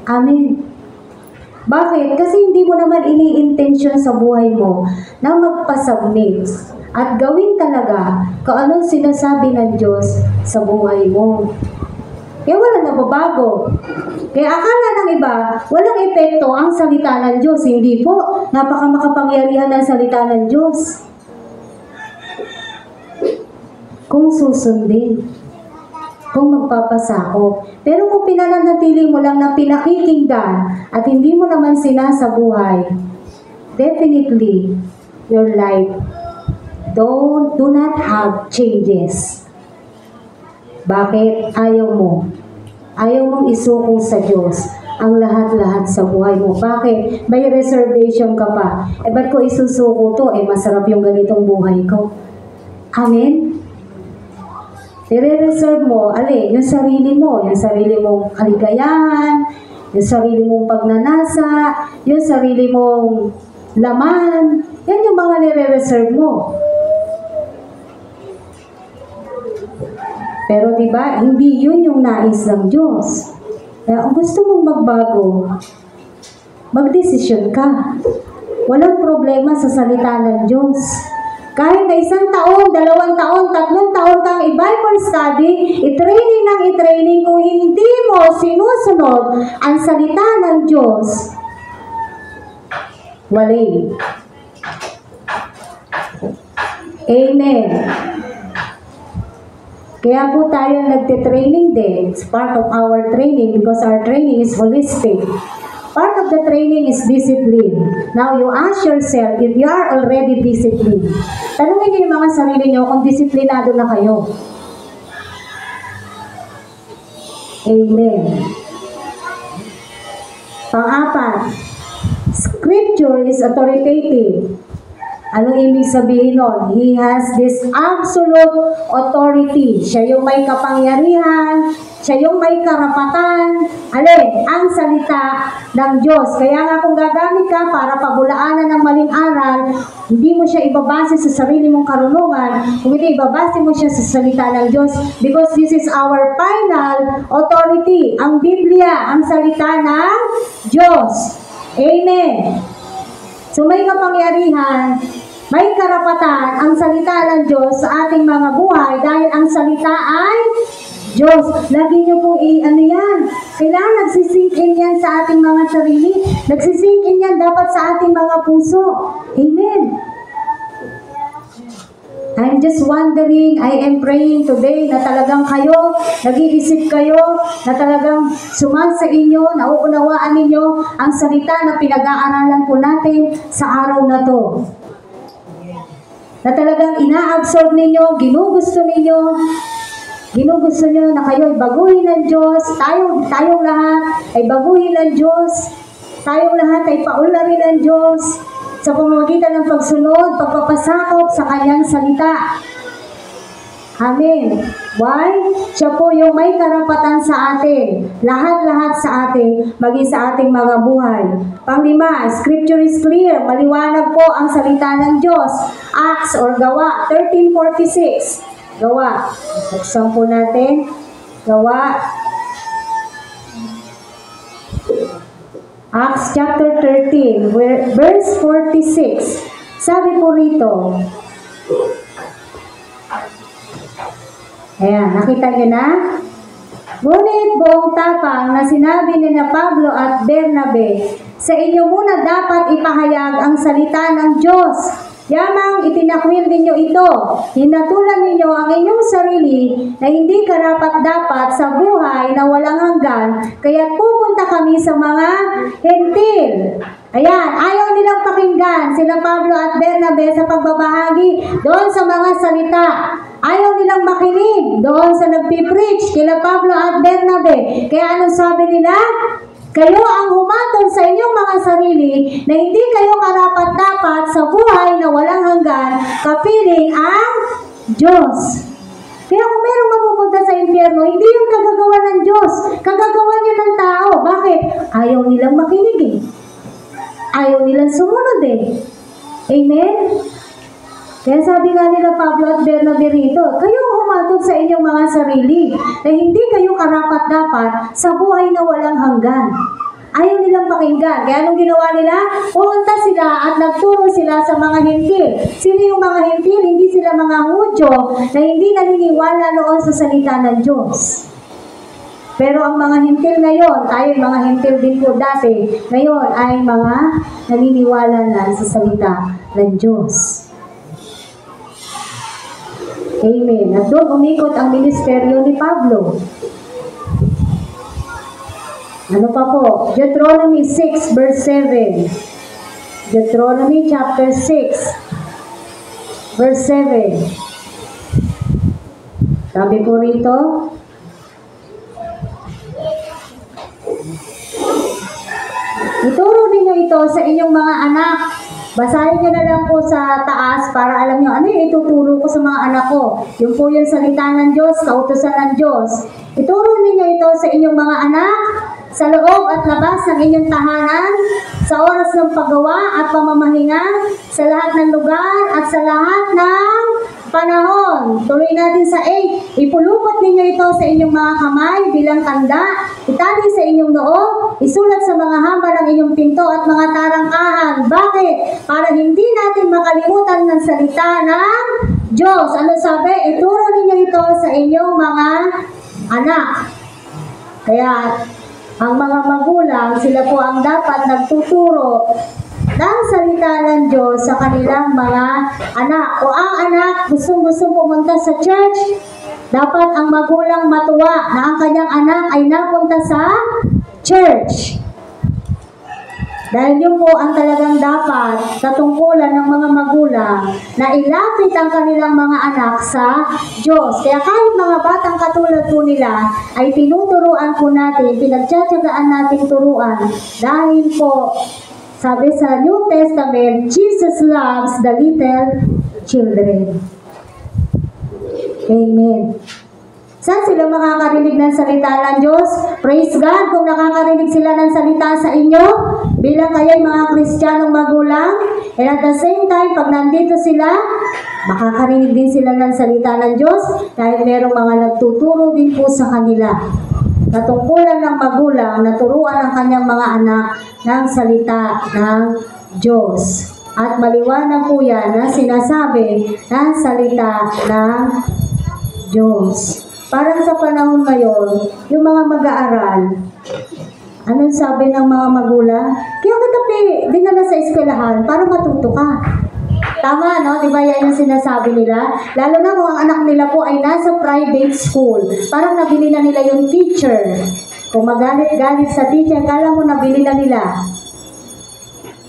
Amen. Bakit? Kasi hindi mo naman ini-intention sa buhay mo na magpasubmit at gawin talaga kung anong sinasabi ng Diyos sa buhay mo. Kaya wala nababago. Kaya akala ng iba, walang epekto ang salita ng Diyos. Hindi po. Napakamakapangyarihan ng salita ng Diyos. Kung susundin. Kung magpapasakop. Pero kung pinananatili mo lang na pinakikinggan at hindi mo naman sinasabuhay, definitely, your life. Do not have changes. Bakit? Ayaw mo. Ayaw mong isuko sa Diyos ang lahat-lahat sa buhay mo. Bakit? May reservation ka pa. Ba't ko isusuko to? Masarap yung ganitong buhay ko. Amen? I-reserve mo, yung sarili mo, yung sarili mong kaligayahan, yung sarili mong pagnanasa, yung sarili mong laman, yan yung mga nire-reserve mo. Pero diba, hindi yun yung nais ng Diyos. Kaya kung gusto mong magbago, magdesisyon ka. Walang problema sa salita ng Diyos. Kahit na 1 taon, 2 taon, 3 taon kang i-Bible study, i-training ng i-training, kung hindi mo sinusunod ang salita ng Diyos, wali. Amen. Kaya po tayo nagte-training din. It's part of our training because our training is holistic. Part of the training is discipline. Now, you ask yourself if you are already disciplined. Tanungin niyo yung mga sarili niyo kung disiplinado na kayo. Amen. Pang-apat, Scripture is authoritative. Anong ibig sabihin nun? He has this absolute authority. Siya yung may kapangyarihan, siya yung may karapatan. Ang salita ng Diyos. Kaya nga kung gagamit ka para pabulaanan ng maling aral, hindi mo siya ibabase sa sarili mong karunungan, kung hindi ibabase mo siya sa salita ng Diyos, because this is our final authority. Ang Biblia, ang salita ng Diyos. Amen. So may kapangyarihan, may karapatan ang salita ng Diyos sa ating mga buhay dahil ang salita ay Diyos. Lagi niyo po yan. Kailangan nagsisink in yan sa ating mga sarili. Nagsisink in yan dapat sa ating mga puso. Amen. I'm just wondering, I am praying today na talagang kayo, nag-iisip kayo, na talagang sumasa inyo, nauunawaan ninyo ang salita na pinag-aaralan po natin sa araw na to. Na talagang ina-absorb ninyo, ginugusto ninyo na kayo ay baguhin ng Diyos, tayong lahat ay baguhin ng Diyos, tayong lahat ay paunlarin ng Diyos, sa pamamagitan ng pagsunod, pagpapasakop sa kanyang salita. Amen. Why? Siya po yung may karapatan sa atin. Lahat-lahat sa atin, maging sa ating mga buhay. Panglima, Scripture is clear. Maliwanag po ang salita ng Diyos. Acts or Gawa 13:46. Gawa. Buksan po natin. Gawa. Acts chapter 13, verse 46. Sabi po rito, ayan, nakita niyo na? Ngunit buong tapang na sinabi ni na Pablo at Bernabe, sa inyo muna dapat ipahayag ang salita ng Diyos. Yamang itinakwil ninyo ito, hinatulan ninyo ang inyong sarili na hindi karapat-dapat sa buhay na walang hanggan, kaya pupunta kami sa mga hentil. Ayan, ayaw nilang pakinggan sila Pablo at Bernabe sa pagbabahagi doon sa mga salita. Ayaw nilang makinig doon sa nagpipreach kila Pablo at Bernabe. Kaya anong sabi nila? Kayo ang humatol sa inyong mga sarili na hindi kayo karapat-dapat sa buhay na walang hanggan, kapiling ang Diyos. Kaya kung merong mapupunta sa impyerno, hindi yung kagagawa ng Diyos. Kagagawa niyo ng tao. Bakit? Ayaw nilang makinig Ayaw nilang sumunod Amen? Kaya sabi nga nila Pablo at Bernabe rito, kayo humatol sa inyong mga sarili na hindi kayo karapat-dapat sa buhay na walang hanggan. Ayaw nilang pakinggan. Kaya anong ginawa nila? Pumunta sila at nagturo sila sa mga hentil. Sino yung mga hentil? Hindi sila mga Hudyo na hindi naniniwala noon sa salita ng Diyos. Pero ang mga hentil ngayon, tayo mga hentil din po dati, ngayon ay mga naniniwala na sa salita ng Diyos. Amen. At doon umikot ang ministeryo ni Pablo. Ano pa po? Deuteronomy 6 verse 7. Deuteronomy chapter 6 verse 7. Sabi po rito, ituro ninyo ito sa inyong mga anak. Basahin nyo na lang po sa taas para alam nyo ano yung ituturo ko sa mga anak ko. Yung po yung salita ng Diyos, kautusan ng Diyos. Ituro ninyo ito sa inyong mga anak, sa loob at labas ng inyong tahanan, sa oras ng paggawa at pamamahinga, sa lahat ng lugar at sa lahat ng panahon. Tuloy natin sa 8. Ipulupot ninyo ito sa inyong mga kamay bilang tanda. Itali sa inyong noo. Isulat sa mga hamba ng inyong pinto at mga tarangkahan. Bakit? Para hindi natin makalimutan ng salita ng Diyos. Ano sabi? Ituro ninyo ito sa inyong mga anak. Kaya, ang mga magulang, sila po ang dapat nagtuturo ng salita ng Diyos sa kanilang mga anak. O ang anak gustong-gustong pumunta sa church, dapat ang magulang matuwa na ang kanyang anak ay napunta sa church. Dahil yun po ang talagang dapat katungkulan ng mga magulang na ilapit ang kanilang mga anak sa Diyos. Kaya kahit mga batang katulad po nila ay tinuturuan po natin, pinagtsatsagaan natin turuan dahil po sabi sa New Testament, Jesus loves the little children. Amen. Saan sila makakarinig ng salita ng Diyos? Praise God kung nakakarinig sila ng salita sa inyo bilang kayo'y mga Kristiyanong magulang. And at the same time, pag nandito sila, makakarinig din sila ng salita ng Diyos dahil merong mga nagtuturo din po sa kanila. Katungkulan ng magulang na turuan ang kanyang mga anak ng salita ng Diyos. At maliwanag po yan na sinasabi ng salita ng Diyos. Parang sa panahon ngayon, yung mga mag-aaral, anong sabi ng mga magulang? Kaya kita dinala sa eskwelahan para matuto ka. Tama, no? Diba yan yung sinasabi nila? Lalo na kung ang anak nila po ay nasa private school. Parang nabili na nila yung teacher. Kung magalit-galit sa teacher, kala mo nabili na nila.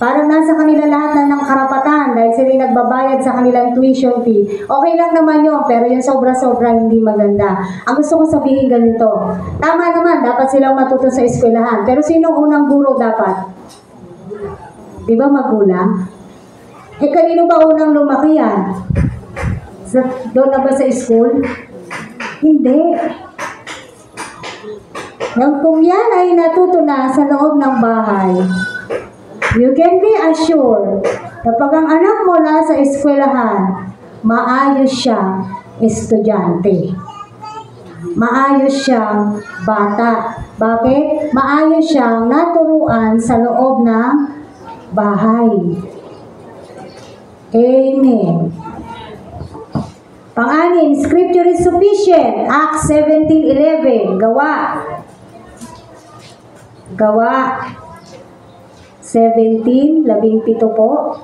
Parang nasa kanila lahat na ng karapatan dahil sila nagbabayad sa kanilang tuition fee. Okay lang naman yun, pero yung sobra-sobra hindi maganda. Ang gusto ko sabihin ganito, tama naman, dapat silang matuto sa eskwelahan. Pero sino unang guro dapat? Di ba magulang? Kanino ba unang lumaki yan? Doon na ba sa school? Hindi. Kung yan ay natuto na sa loob ng bahay, you can be assured na pag ang anak mo nasa eskwelahan, maayos siyang estudyante. Maayos siyang bata. Bakit? Maayos siyang naturuan sa loob ng bahay. Amen. Pang-anim, Scripture is sufficient. Acts 17:11. Gawa 17:17 po.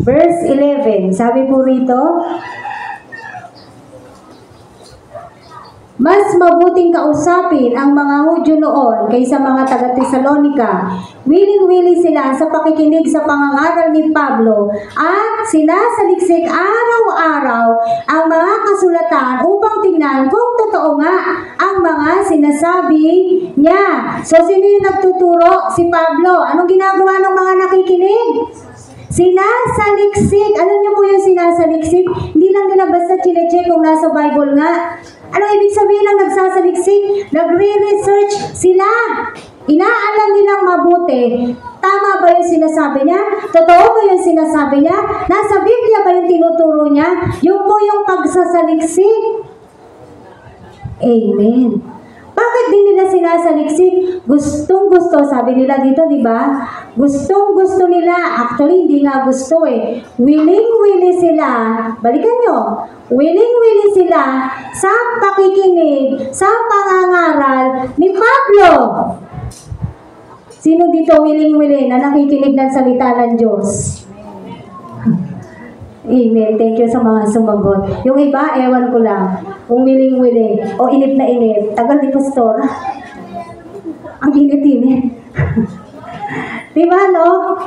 Verse 11. Sabi po rito, mas mabuting kausapin ang mga Hudyo noon kaysa mga taga-Tesalonika. Wiling-wili sila sa pakikinig sa pangangaral ni Pablo at sinasaliksik araw-araw ang mga kasulatan upang tingnan kung totoo nga ang mga sinasabi niya. So, sino yung nagtuturo? Si Pablo. Anong ginagawa ng mga nakikinig? Sinasaliksik. Alam niyo po yung sinasaliksik? Hindi lang nila basta chinecheck kung nasa Bible nga. Ano ibig sabihin ng nagsasaliksik? Nagre-research sila. Inaalam nilang mabuti. Tama ba yung sinasabi niya? Totoo ba yung sinasabi niya? Nasa Biblia ba yung tinuturo niya? Yung po yung pagsasaliksik. Amen. Bakit din nila sinasaliksik? Gustong-gusto, sabi nila dito, di ba? Gustong-gusto nila. Actually, hindi nga gusto eh. Willing-willing sila. Balikan nyo. Willing-willing sila sa pakikinig, sa pangangaral ni Pablo. Sino dito willing-willing na nakikinig ng salita ng Diyos? Amen. Thank you sa mga sumagot. Yung iba, ewan ko lang. Kung willing-willing. O inip na inip. Tagal ni Pastor. Ang inip-inip. Diba, no?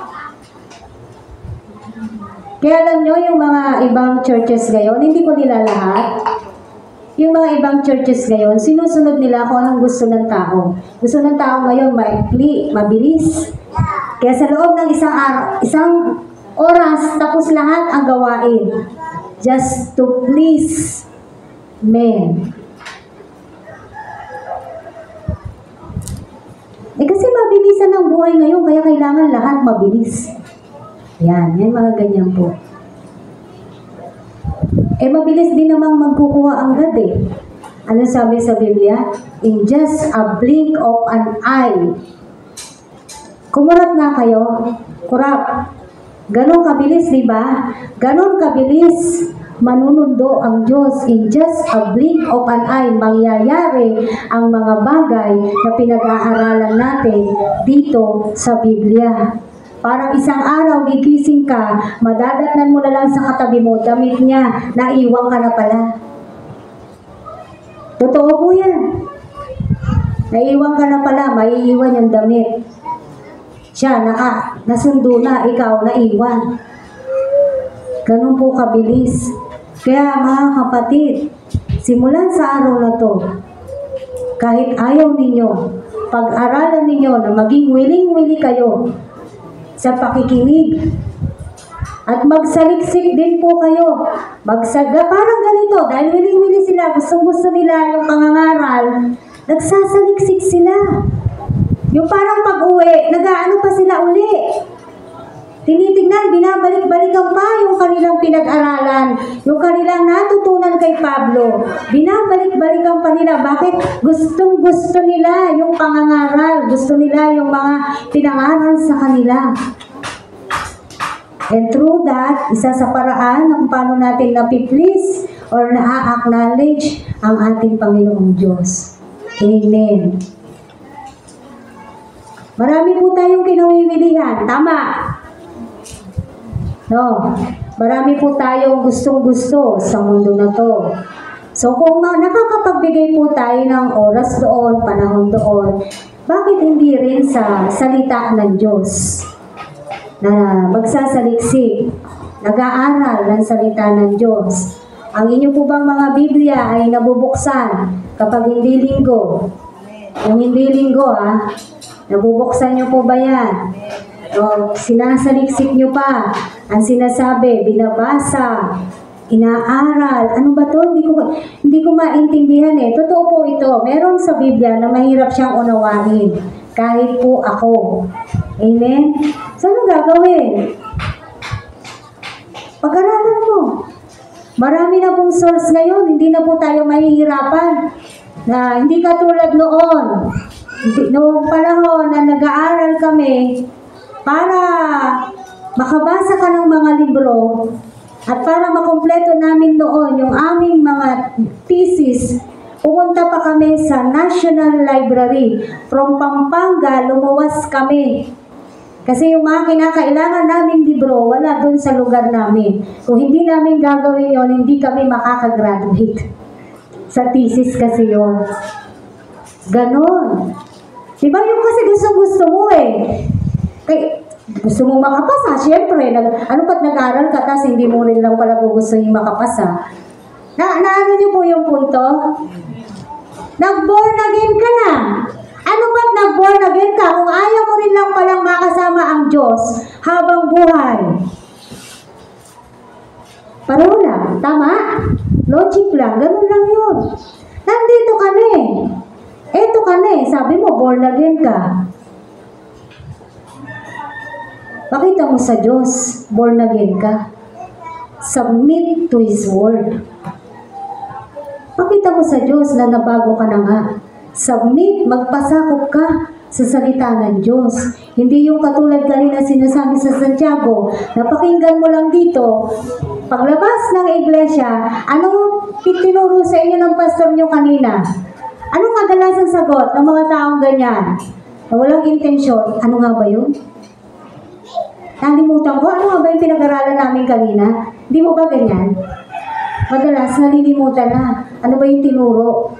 Kaya alam nyo, yung mga ibang churches ngayon, hindi ko nila lahat. Yung mga ibang churches ngayon, sinusunod nila kung anong gusto ng tao. Gusto ng tao ngayon, maikli, mabilis. Kaya sa loob ng isang oras, tapos lahat ang gawain. Just to please men. Kasi mabilisan ang buhay ngayon, kaya kailangan lahat mabilis. Yan mga ganyan po. Mabilis din namang magkukuha ang God eh. Ano sabi sa Biblia? In just a blink of an eye. Kumurap na kayo. Kurap. Ganon kabilis, di ba? Ganon kabilis manunundo ang Diyos. In just a blink of an eye, mangyayari ang mga bagay na pinag-aaralan natin dito sa Biblia. Parang isang araw, gigising ka, madadatnan mo na lang sa katabi mo, damit niya, naiwan ka na pala. Totoo po yan. Naiwan ka na pala, maiiwan yung damit. Siya, nasundo na, ikaw, naiwan. Ganun po kabilis. Kaya mga kapatid, simulan sa araw na to, kahit ayaw ninyo, pag-aralan ninyo na maging willing-willing kayo sa pakikinig. At magsaliksik din po kayo. Parang ganito, dahil willing-willing sila, gustong-gusto nila yung pangangaral, nagsasaliksik sila. Yung parang pag-uwi, nag-aano pa sila uli. Tinitignan, binabalik-balikan pa yung kanilang pinag-aralan, yung kanilang natutunan kay Pablo. Binabalik-balikan pa nila. Bakit? Gustong-gusto nila yung pangangaral. Gusto nila yung mga pinangaral sa kanila. And through that, isa sa paraan kung paano natin napi-please or na-acknowledge ang ating Panginoong Diyos. Amen. Marami po tayong kinawiwilihan. Tama. No, marami po tayong gustong-gusto sa mundo na to. So kung nakakapagbigay po tayo ng oras doon, panahon doon, bakit hindi rin sa salita ng Diyos na magsasaliksik, nag-aaral ng salita ng Diyos? Ang inyo po bang mga Biblia ay nabubuksan kapag hindi linggo? Kung hindi linggo, nabubuksan nyo po ba yan? O sinasaliksik nyo pa ang sinasabi, binabasa, inaaral. Ano ba to? Hindi ko maintindihan eh. Totoo po ito. Meron sa Biblia na mahirap siyang unawain. Kahit po ako. Amen? So, ano gagawin? Pag-aralan mo. Marami na pong source ngayon. Hindi na po tayo mahihirapan. Na hindi katulad noon. Noong panahon na nag-aaral kami, para makabasa ka ng mga libro at para makompleto namin noon yung aming mga thesis, pumunta pa kami sa National Library. From Pampanga, lumuwas kami. Kasi yung mga kinakailangan naming libro, wala doon sa lugar namin. Kung hindi namin gagawin yon, hindi kami makakagraduate. Sa thesis kasi yon. Ganon. Diba yung kasi gusto mo eh. Gusto mong makapasa, syempre. Ano pa't nag-aaral ka, tas hindi mo rin lang pala gugustuhin makapasa. Naano niyo po yung punto? Nag-born again ka na. Ano ba't nag-born again ka? Kung ayaw mo rin lang palang makasama ang Diyos habang buhay. Pareho lang. Tama? Logic lang. Ganun lang yun. Nandito ka na eh. Eto ka na eh. Sabi mo, born again ka. Pakita mo sa Diyos, born again ka. Submit to His Word. Pakita mo sa Diyos na nabago ka na nga. Submit, magpasakop ka sa salita ng Diyos. Hindi yung katulad kanina sinasabi sa Santiago, napakinggan mo lang dito, paglabas ng iglesia, anong tinuro sa inyo ng pastor nyo kanina? Anong kadalasan sagot ng mga taong ganyan? Na walang intensyon, ano nga ba yun? Nalimutan ko, ano nga ba yung pinag-aralan namin kanina? Hindi mo ba ganyan? Madalas, nalilimutan na. Ano ba yung tinuro?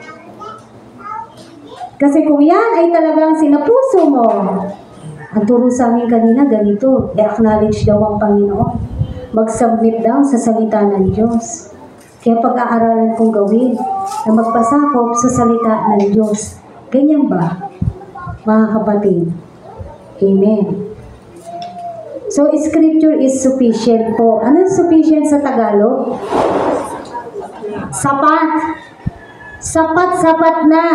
Kasi kung yan ay talagang sinapuso mo, ang turo sa amin kanina, ganito, i-acknowledge daw ang Panginoon. mag-submit daw sa salita ng Diyos. Kaya pag-aaralan kong gawin na magpasakop sa salita ng Diyos. Ganyan ba, mga kapatid? Amen. So, scripture is sufficient po. Anong sufficient sa Tagalog? Sapat. Sapat-sapat na.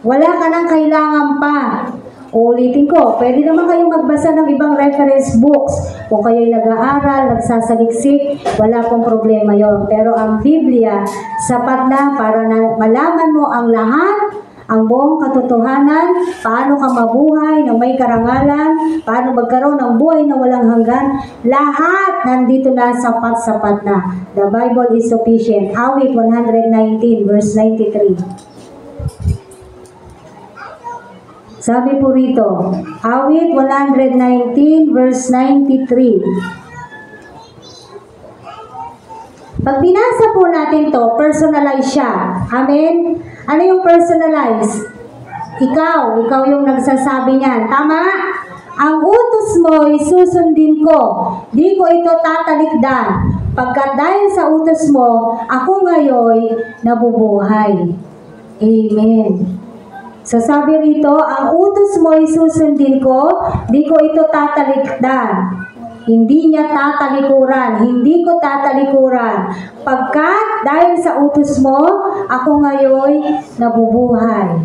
Wala ka nang kailangan pa. Ulitin ko, pwede naman kayong magbasa ng ibang reference books. Kung kayo'y nag-aaral, nagsasaliksik, wala pong problema yon. Pero ang Biblia, sapat na para na malaman mo ang lahat, ang buong katotohanan, paano ka mabuhay na may karangalan, paano magkaroon ng buhay na walang hanggan, lahat nandito na, sapat-sapat na. The Bible is sufficient. Awit 119 verse 93. Sabi po rito, Awit 119 verse 93. Pag binasa po natin to, personalize siya. Amen? Ano yung personalize? Ikaw yung nagsasabi niyan. Tama? Ang utos mo, susundin ko. Di ko ito tatalikdan. Pagkat dahil sa utos mo, ako ngayon nabubuhay. Amen. So sabi rito, ang utos mo, susundin ko. Di ko ito tatalikdan. Hindi niya tatalikuran, hindi ko tatalikuran. Pagkat dahil sa utos mo, ako ngayon nabubuhay.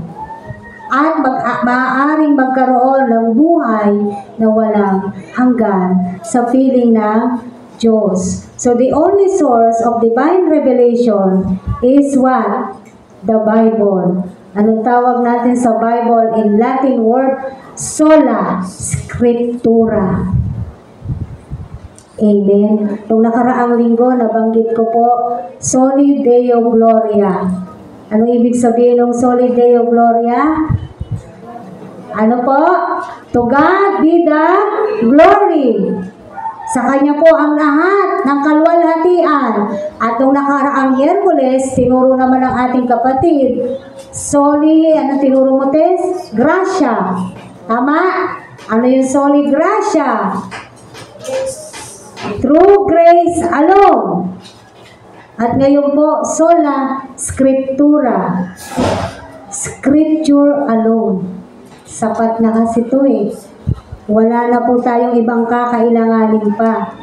At maaaring magkaroon ng buhay na walang hanggan sa piling ng Diyos. So the only source of divine revelation is what? The Bible. Anong tawag natin sa Bible in Latin word? Sola Scriptura. Amen. Nung nakaraang linggo, nabanggit ko po, Soli Deo Gloria. Ano ibig sabihin ng Soli Deo Gloria? Ano po? To God be the glory. Sa Kanya po ang lahat ng kaluwalhatian. At nung nakaraang Miyerkules, tinuro naman ng ating kapatid, Soli, ano tinuro mo, Tess? Gracia. Tama? Ano yung Soli Gracia? Through grace alone. At ngayon po, sola scriptura. Scripture alone. Sapat na kasi ito eh. Wala na po tayong ibang kakailanganin pa.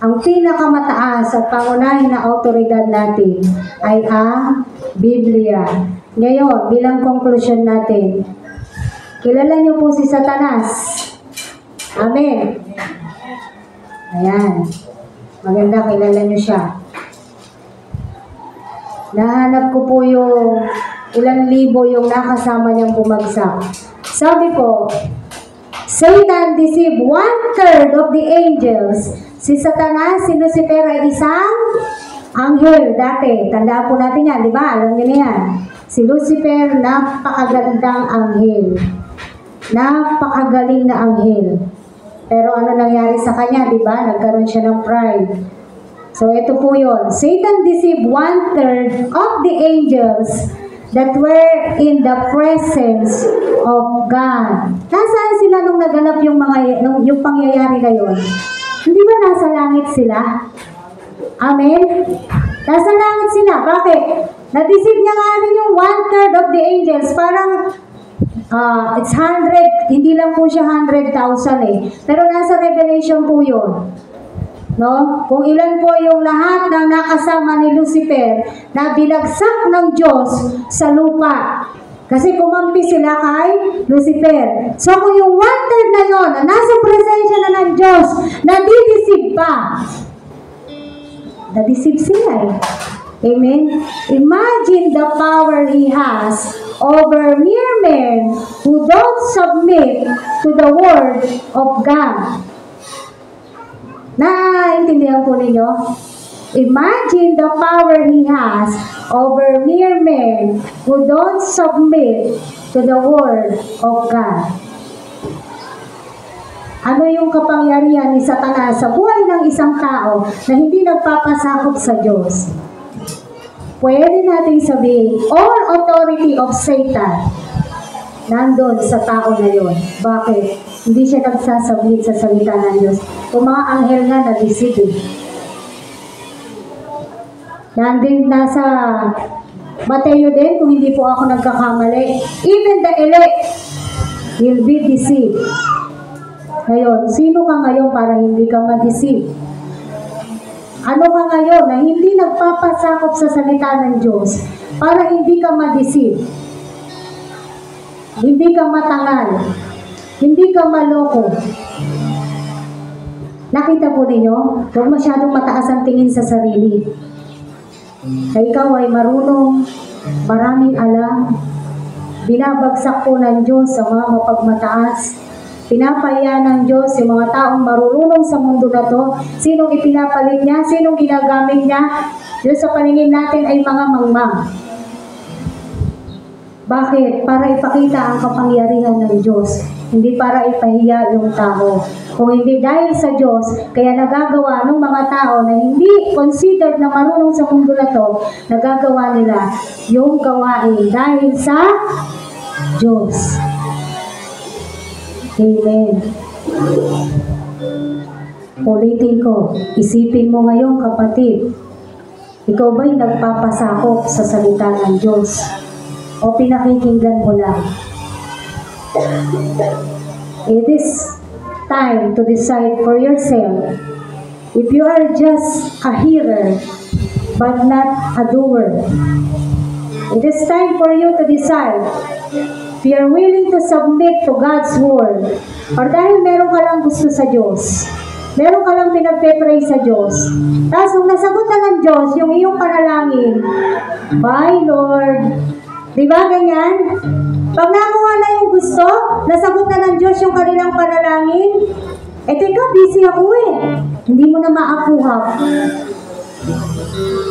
Ang pinakamataas at pangunahin na autoridad natin ay ang Biblia. Ngayon, bilang conclusion natin, kilala niyo po si Satanas. Amen. Ayan. Maganda, kilala niyo siya. Nahanap ko po yung ilang libo yung nakasama niyang bumagsak. Sabi ko, Satan deceived 1/3 of the angels. Si Satanas, si Lucifer ay isang anghel dati. Tandaan po natin yan, di ba? Alam niyo na yan. Si Lucifer, napakagandang anghel. Napakagaling na anghel. Pero ano nangyari sa kanya, di ba? Nagkaroon siya ng pride. So, ito po yun. Satan deceived 1/3 of the angels that were in the presence of God. Nasaan sila nung naganap yung pangyayari ngayon? Hindi ba nasa langit sila? Amen? Nasa langit sila. Bakit? Na-deceive niya nga rin yung 1/3 of the angels. Parang it's 100, hindi lang po siya 100,000 eh. Pero nasa Revelation po yun. No? Kung ilan po yung lahat ng nakasama ni Lucifer na binagsak ng Diyos sa lupa. Kasi kumampi sila kay Lucifer. So kung yung 1/3 na yun, na nasa presensya na ng Diyos, nadideceive pa. Nadeceive sila eh. Amen? Imagine the power he has over mere men who don't submit to the word of God. Naintindihan po ninyo? Imagine the power he has over mere men who don't submit to the word of God. Ano yung kapangyarihan ni Satanas sa buhay ng isang tao na hindi nagpapasakop sa Diyos? Pwede nating sabihin, all authority of Satan nandun sa tao na yon. Bakit? Hindi siya nagsasubmit sa salita ng Diyos. Kung mga anghel nga na-deceive eh. Nandun nasa Mateo din, kung hindi po ako nagkakamali. Even the elect will be deceived. Ngayon, sino ka ngayon para hindi ka ma-deceive? Ano ka ngayon na hindi nagpapasakop sa salita ng Diyos para hindi ka ma-deceive? Hindi ka matangal. Hindi ka maloko. Nakita po ninyo? Huwag masyadong mataas ang tingin sa sarili. Na ikaw ay marunong, maraming alam, binabagsak po ng Diyos sa mga mapagmataas, pinapaya ng Diyos yung mga taong marunong sa mundo na to. Sinong ipinapalit niya? Sinong ginagamit niya? Diyos sa paningin natin ay mga mangmang. Bakit? Para ipakita ang kapangyarihan ng Diyos, hindi para ipahiya yung tao. Kung hindi dahil sa Diyos, kaya nagagawa ng mga tao na hindi considered na marunong sa mundo na to, nagagawa nila yung gawain dahil sa Diyos. Amen. Ulitin ko, isipin mo ngayon kapatid, ikaw ba'y nagpapasakop sa salita ng Diyos? O pinakikinggan mo lang? It is time to decide for yourself if you are just a hearer but not a doer. It is time for you to decide if you are willing to submit to God's word or dahil meron ka lang gusto sa Diyos, meron ka lang pinagpe-pray sa Diyos, tapos nung nasagot na ng Diyos yung iyong panalangin, bye Lord. Diba ganyan? Pag nakuha na yung gusto, nasagot na ng Diyos yung kanilang panalangin, teka, busy ako eh. Hindi mo na maakuha.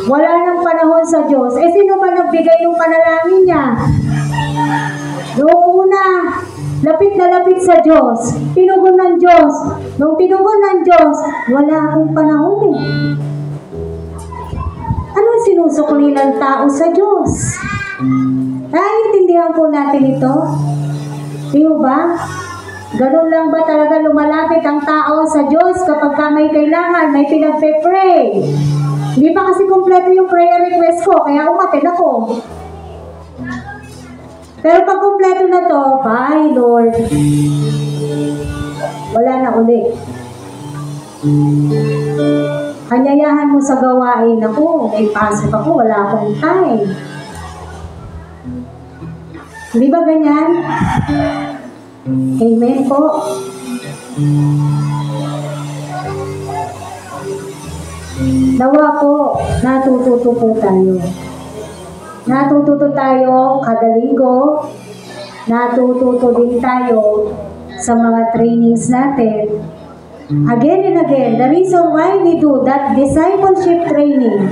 Wala nang panahon sa Diyos. Sino ba nagbigay ng panalangin niya? Noong una, lapit na lapit sa Diyos. Tinugon ng Diyos. Nung tinugon ng Diyos, wala akong panahon eh. Ano sinusukli ng tao sa Diyos? Naiintindihan po natin ito? Di ba? Ganun lang ba talaga lumalapit ang tao sa Diyos kapag ka may kailangan, may pinagpe-pray? Hindi pa kasi kompleto yung prayer request ko, kaya umatin ako. Pero pag kompleto na to, bye Lord. Wala na uli. Anyayahan mo sa gawain ako, may pasok ako, wala akong time. Di ba ganyan? Amen po. Nawa po, natututo po tayo. Natututo tayo kada linggo. Natututo din tayo sa mga trainings natin. Again and again, the reason why we do that discipleship training.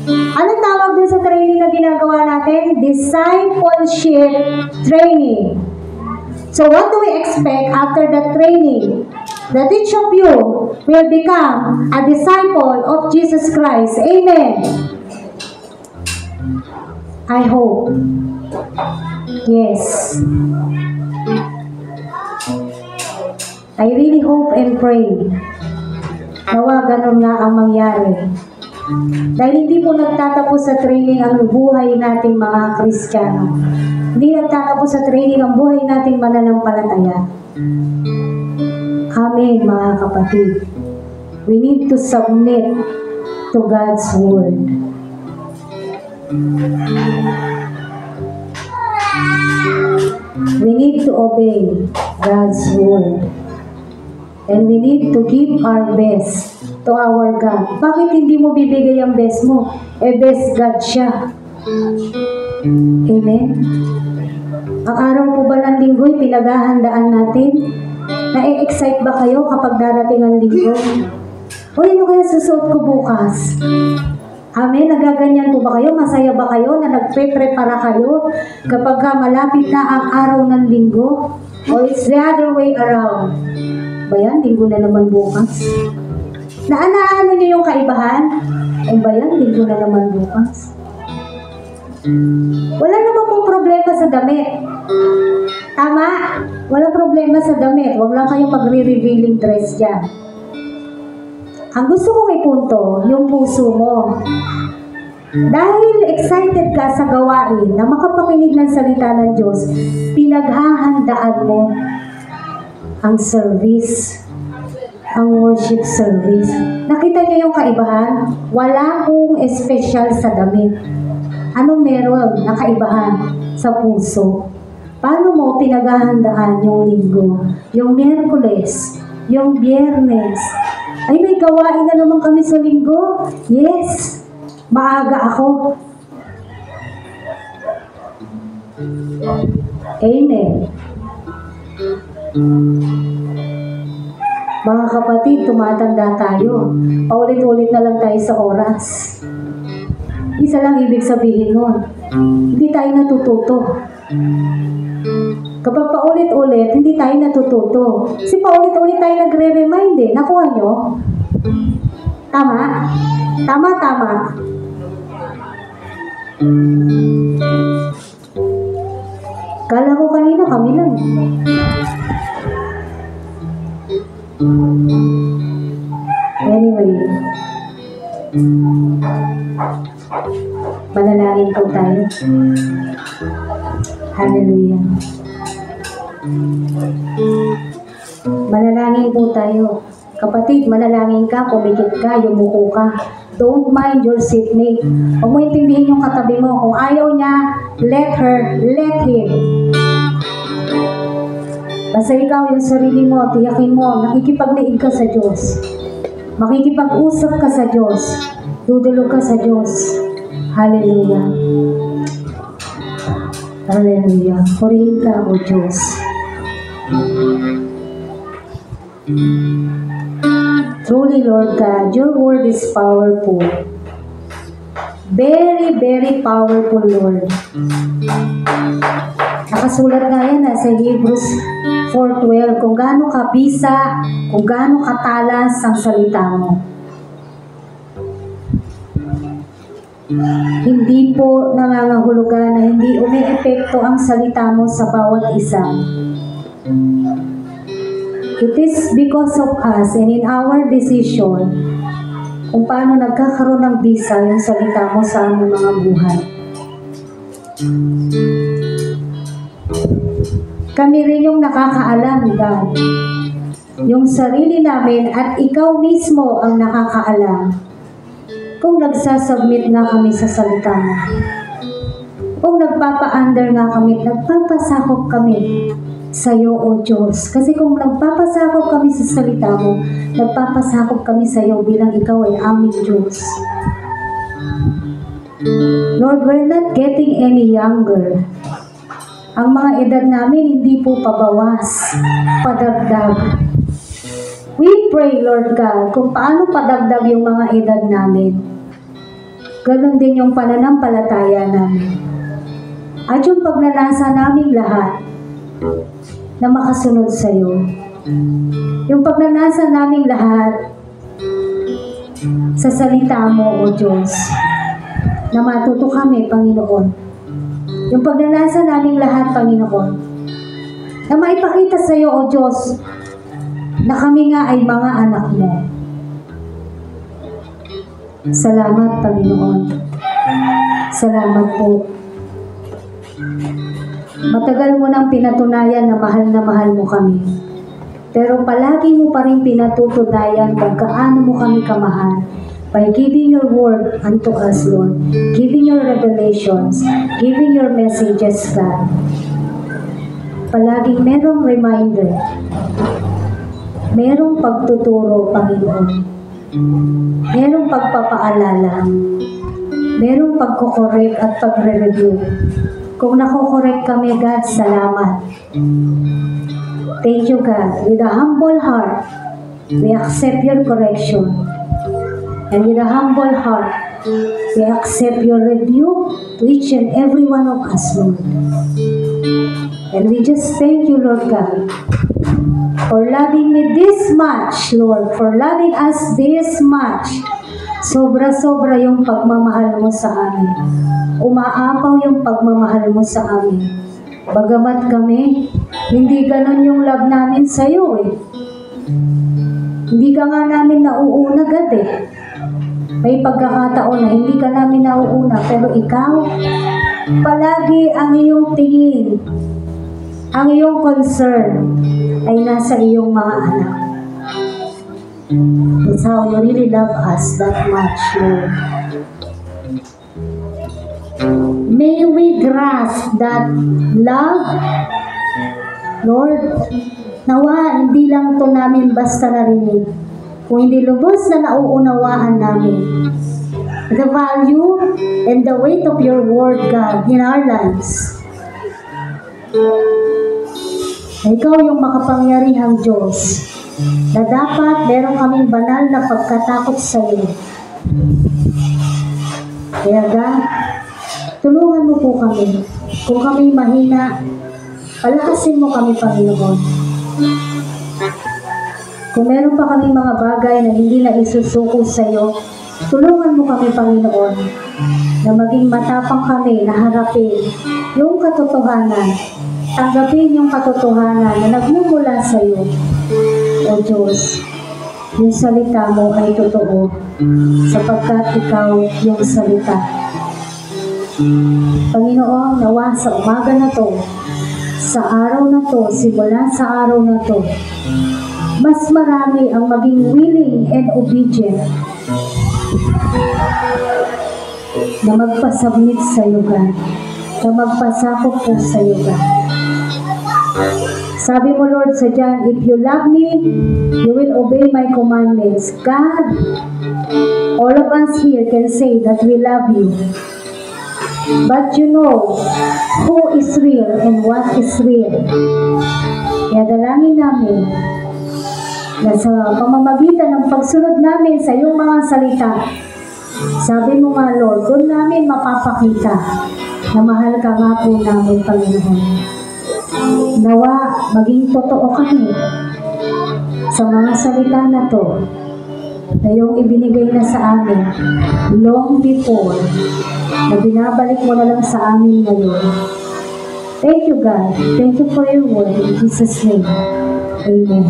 Anong tawag din sa training na ginagawa natin? Discipleship training. So what do we expect after the training? That each of you will become a disciple of Jesus Christ. Amen. I hope. Yes. I really hope and pray. Nawa ganun nga ang mangyari. Dahil hindi po nagtatapos sa training ang buhay nating mga Kristiyano. Hindi nagtatapos sa training ang buhay nating mananampalataya. Amen, mga kapatid. We need to submit to God's word. We need to obey God's word. And we need to give our best to our God. Bakit hindi mo bibigay ang best mo? Best God siya. Amen? Ang araw po ba ng linggo'y pinaghahandaan natin? Na-excite ba kayo kapag darating ang linggo? O ano kaya susuot ko bukas? Amen? Nagaganyan po ba kayo? Masaya ba kayo na nagpe-prepara kayo kapag malapit na ang araw ng linggo? O it's the other way around? Bayan, linggo na naman bukas. Naano niyo yung kaibahan? O bayan, linggo na naman bukas. Wala naman pong problema sa damit. Tama? Walang problema sa damit. Huwag lang kayong magre-revealing dress dyan. Ang gusto kong ipunto, yung puso mo. Dahil excited ka sa gawain na makapakinig ng salita ng Diyos, pinaghahandaan mo ang service, ang worship service. Nakita niyo yung kaibahan? Wala kong espesyal sa damit. Anong meron na kaibahan sa puso? Paano mo pinaghahandaan yung linggo, yung Miyerkules, yung Biyernes? Ay, may gawain na naman kami sa linggo. Yes, maaga ako. Amen. Mga kapatid, tumatanda tayo. Paulit-ulit na lang tayo sa oras. Isa lang ibig sabihin nun. Hindi tayo natututo. Kapag paulit-ulit, hindi tayo natututo. Kasi paulit-ulit tayo nagre-remind eh. Nakuha nyo? Tama? Tama. Kala ko kanina kami lang. Anyway, manalangin po tayo. Hallelujah. Manalangin po tayo. Kapatid, manalangin ka, pumikit ka, yumuko ka. Don't mind your seatmate. Huwag mo intindihin yung katabi mo. Kung ayaw niya, let her, let him. Basta ikaw, yung sarili mo, tiyakin mo, nakikipagniig ka sa Diyos. Makikipag-usap ka sa Diyos. Dudulog ka sa Diyos. Hallelujah. Hallelujah. Purihin ka, O Diyos. Truly, Lord God, your word is powerful. Very, very powerful, Lord. Nakasulat nga yan sa Hebrews 4:12 kung gaano kabisa, kung gaano katalas ang salita mo. Hindi po nangangahulugan na hindi umi-epekto ang salita mo sa bawat isa. It is because of us and in our decision kung paano nagkakaroon ng bisa yung salita mo sa aming mga buhay. Kami rin yung nakakaalam, God. Yung sarili namin at ikaw mismo ang nakakaalam kung nagsasubmit nga kami sa salita mo. Kung nagpapa-under nga kami, nagpapasakop kami sa iyo, O Diyos. Kasi kung nagpapasakop kami sa salita mo, nagpapasakop kami sa iyo bilang ikaw ay aming Diyos. Lord, we're not getting any younger. Ang mga edad namin hindi po pabawas, padagdag. We pray, Lord God, kung paano padagdag yung mga edad namin. Ganon din yung pananampalataya namin. At yung pagnanasa naming lahat na makasunod sa iyo. Yung pagnanasa naming lahat sa salita mo, O Diyos, na matuto kami, Panginoon. Yung pagnanasa naming lahat, Panginoon, na maipakita sa iyo, O Diyos, na kami nga ay mga anak mo. Salamat, Panginoon. Salamat po. Matagal mo nang pinatunayan na mahal mo kami. Pero palagi mo pa rin pinatutunayan kung gaano mo kami kamahal by giving your word unto us, Lord. Giving your revelations, giving your messages, God. Palaging merong reminder, merong pagtuturo, Panginoon. Merong pagpapaalala, merong pagkokorek at pagre-review. Kung nakokorek kami, God, salamat. Thank you, God. With a humble heart, we accept your correction. And with a humble heart, we accept your review to each and every one of us, Lord. And we just thank you, Lord God, for loving me this much, Lord, for loving us this much. Sobra-sobra yung pagmamahal mo sa amin. Umaapaw yung pagmamahal mo sa amin. Bagamat kami, hindi ganon yung love namin sa'yo eh. Hindi ka nga namin nauuna agad eh. May pagkakataon na hindi ka namin nauuna, pero ikaw, palagi ang iyong tingin, ang iyong concern ay nasa iyong mga anak. That's how you really love us that much, Lord. May we grasp that love, Lord. Nawa, hindi lang to namin basta narinig, kung hindi lubos na nauunawaan namin the value and the weight of your word, God, in our lives. Na ikaw yung makapangyarihang Diyos, na dapat meron kaming banal na pagkatakot sa iyo. Kaya God, tulungan mo po kami. Kung kami mahina, palakasin mo kami, Panginoon. Kung meron pa kaming mga bagay na hindi na isusuko sa iyo, tulungan mo kami, Panginoon, na maging matapang kami na harapin yung katotohanan, tanggapin yung katotohanan na nagmumula sa iyo. O Diyos, yung salita mo ay totoo, sapagkat ikaw yung salita. Panginoon, nawa sa umaga na to, sa araw na to, simula sa araw na to, mas marami ang maging willing and obedient na magpasubmit sa iyo, God, na magpasakop po sa iyo, God. Sabi mo, Lord, sa John, if you love me, you will obey my commandments. God, all of us here can say that we love you. But you know who is real and what is real. Kaya dalangin namin na sa pamamagitan ng pagsunod namin sa iyong mga salita, sabi mo nga, Lord, doon namin mapapakita na mahal ka nga po namin, Panginoon. Nawa, maging totoo kami sa mga salita na to na iyong ibinigay na sa amin long before na binabalik mo na lang sa amin ngayon. Thank you, God. Thank you for your word. In Jesus' name. Amen.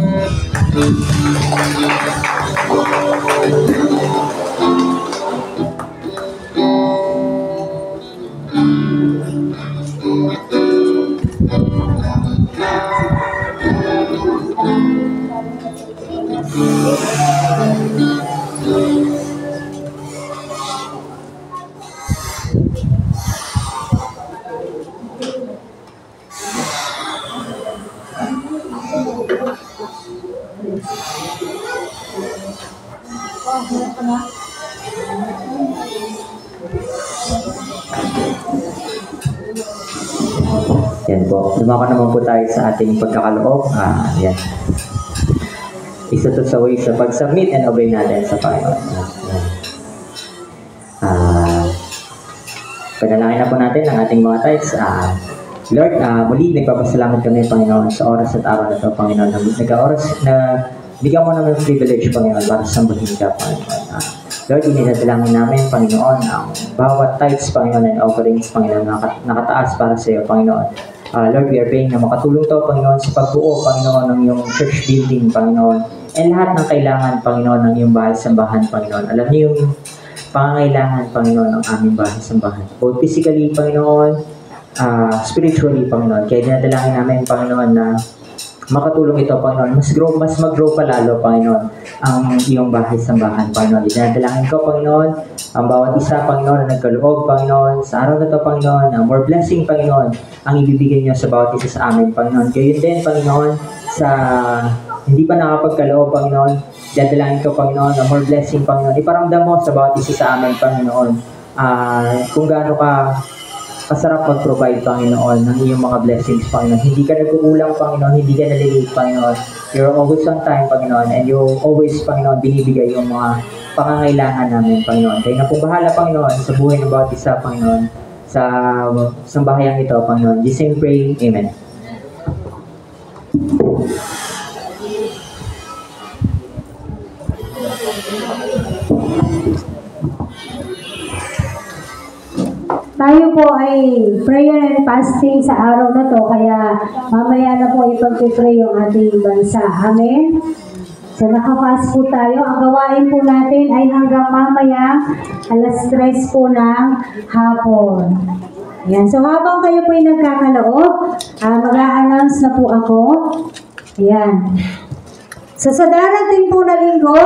Yan po. Lumako naman po tayo sa ating pagkakaloob. Yan. Isa to sa way sa pag-submit and obey natin sa Panginoon. Panalangin na po natin ang ating mga tithes. Lord, muli nagpapasalamat kami, Panginoon, sa oras at araw na ito, Panginoon. Nagka-oras na bigyan mo namin privilege, Panginoon, para sambahin ka, Panginoon. Lord, ininadalangin namin, Panginoon, ang bawat tithes, Panginoon, and offerings, Panginoon, nakataas para sa iyo, Panginoon. Lord, we are praying na makatulong to, Panginoon, sa pagbuo, Panginoon, ng iyong church building, Panginoon, and lahat ng kailangan, Panginoon, ng iyong bahay-sambahan, Panginoon. Alam niyo yung pangangailangan, Panginoon, ng aming bahay-sambahan. Both physically, Panginoon, spiritually, Panginoon. Kaya dinadalangin namin, Panginoon, na makatulong ito, Panginoon. Mas mag-grow pa lalo, Panginoon, ang iyong bahay-sambahan, Panginoon. Dinadalangin ko, Panginoon, ang bawat isa, Panginoon, na nagkaloob, Panginoon, sa araw na ito, Panginoon, na more blessing, Panginoon, ang ibibigay niyo sa bawat isa sa amin, Panginoon. Gayon din, Panginoon, sa hindi pa nakapagkaloob, Panginoon, dinadalangin ko, Panginoon, na more blessing, Panginoon. Iparamdam mo sa bawat isa sa amin, Panginoon, kung gaano ka kasarap mag-provide, Panginoon, ng iyong mga blessings, Panginoon. Hindi ka nag-uulang, Panginoon, hindi ka nalilate, Panginoon. You're always on time, Panginoon, and you always, Panginoon, binibigay yung mga pangangailangan namin, Panginoon. Kaya na pong bahala, Panginoon, sa buhay ng bawat isa, Panginoon, sa sambahayang ito, Panginoon. Jesus name pray, Amen. tayo po ay prayer and fasting sa araw na to, kaya mamaya na po ipag-pray yung ating bansa. Amen? So nakafast po tayo. Ang gawain po natin ay hanggang mamaya alas 3 po ng hapon. Yan. So habang kayo po ay nagkakaloob, mag-a-announce na po ako. Yan. So sa darating po na linggo,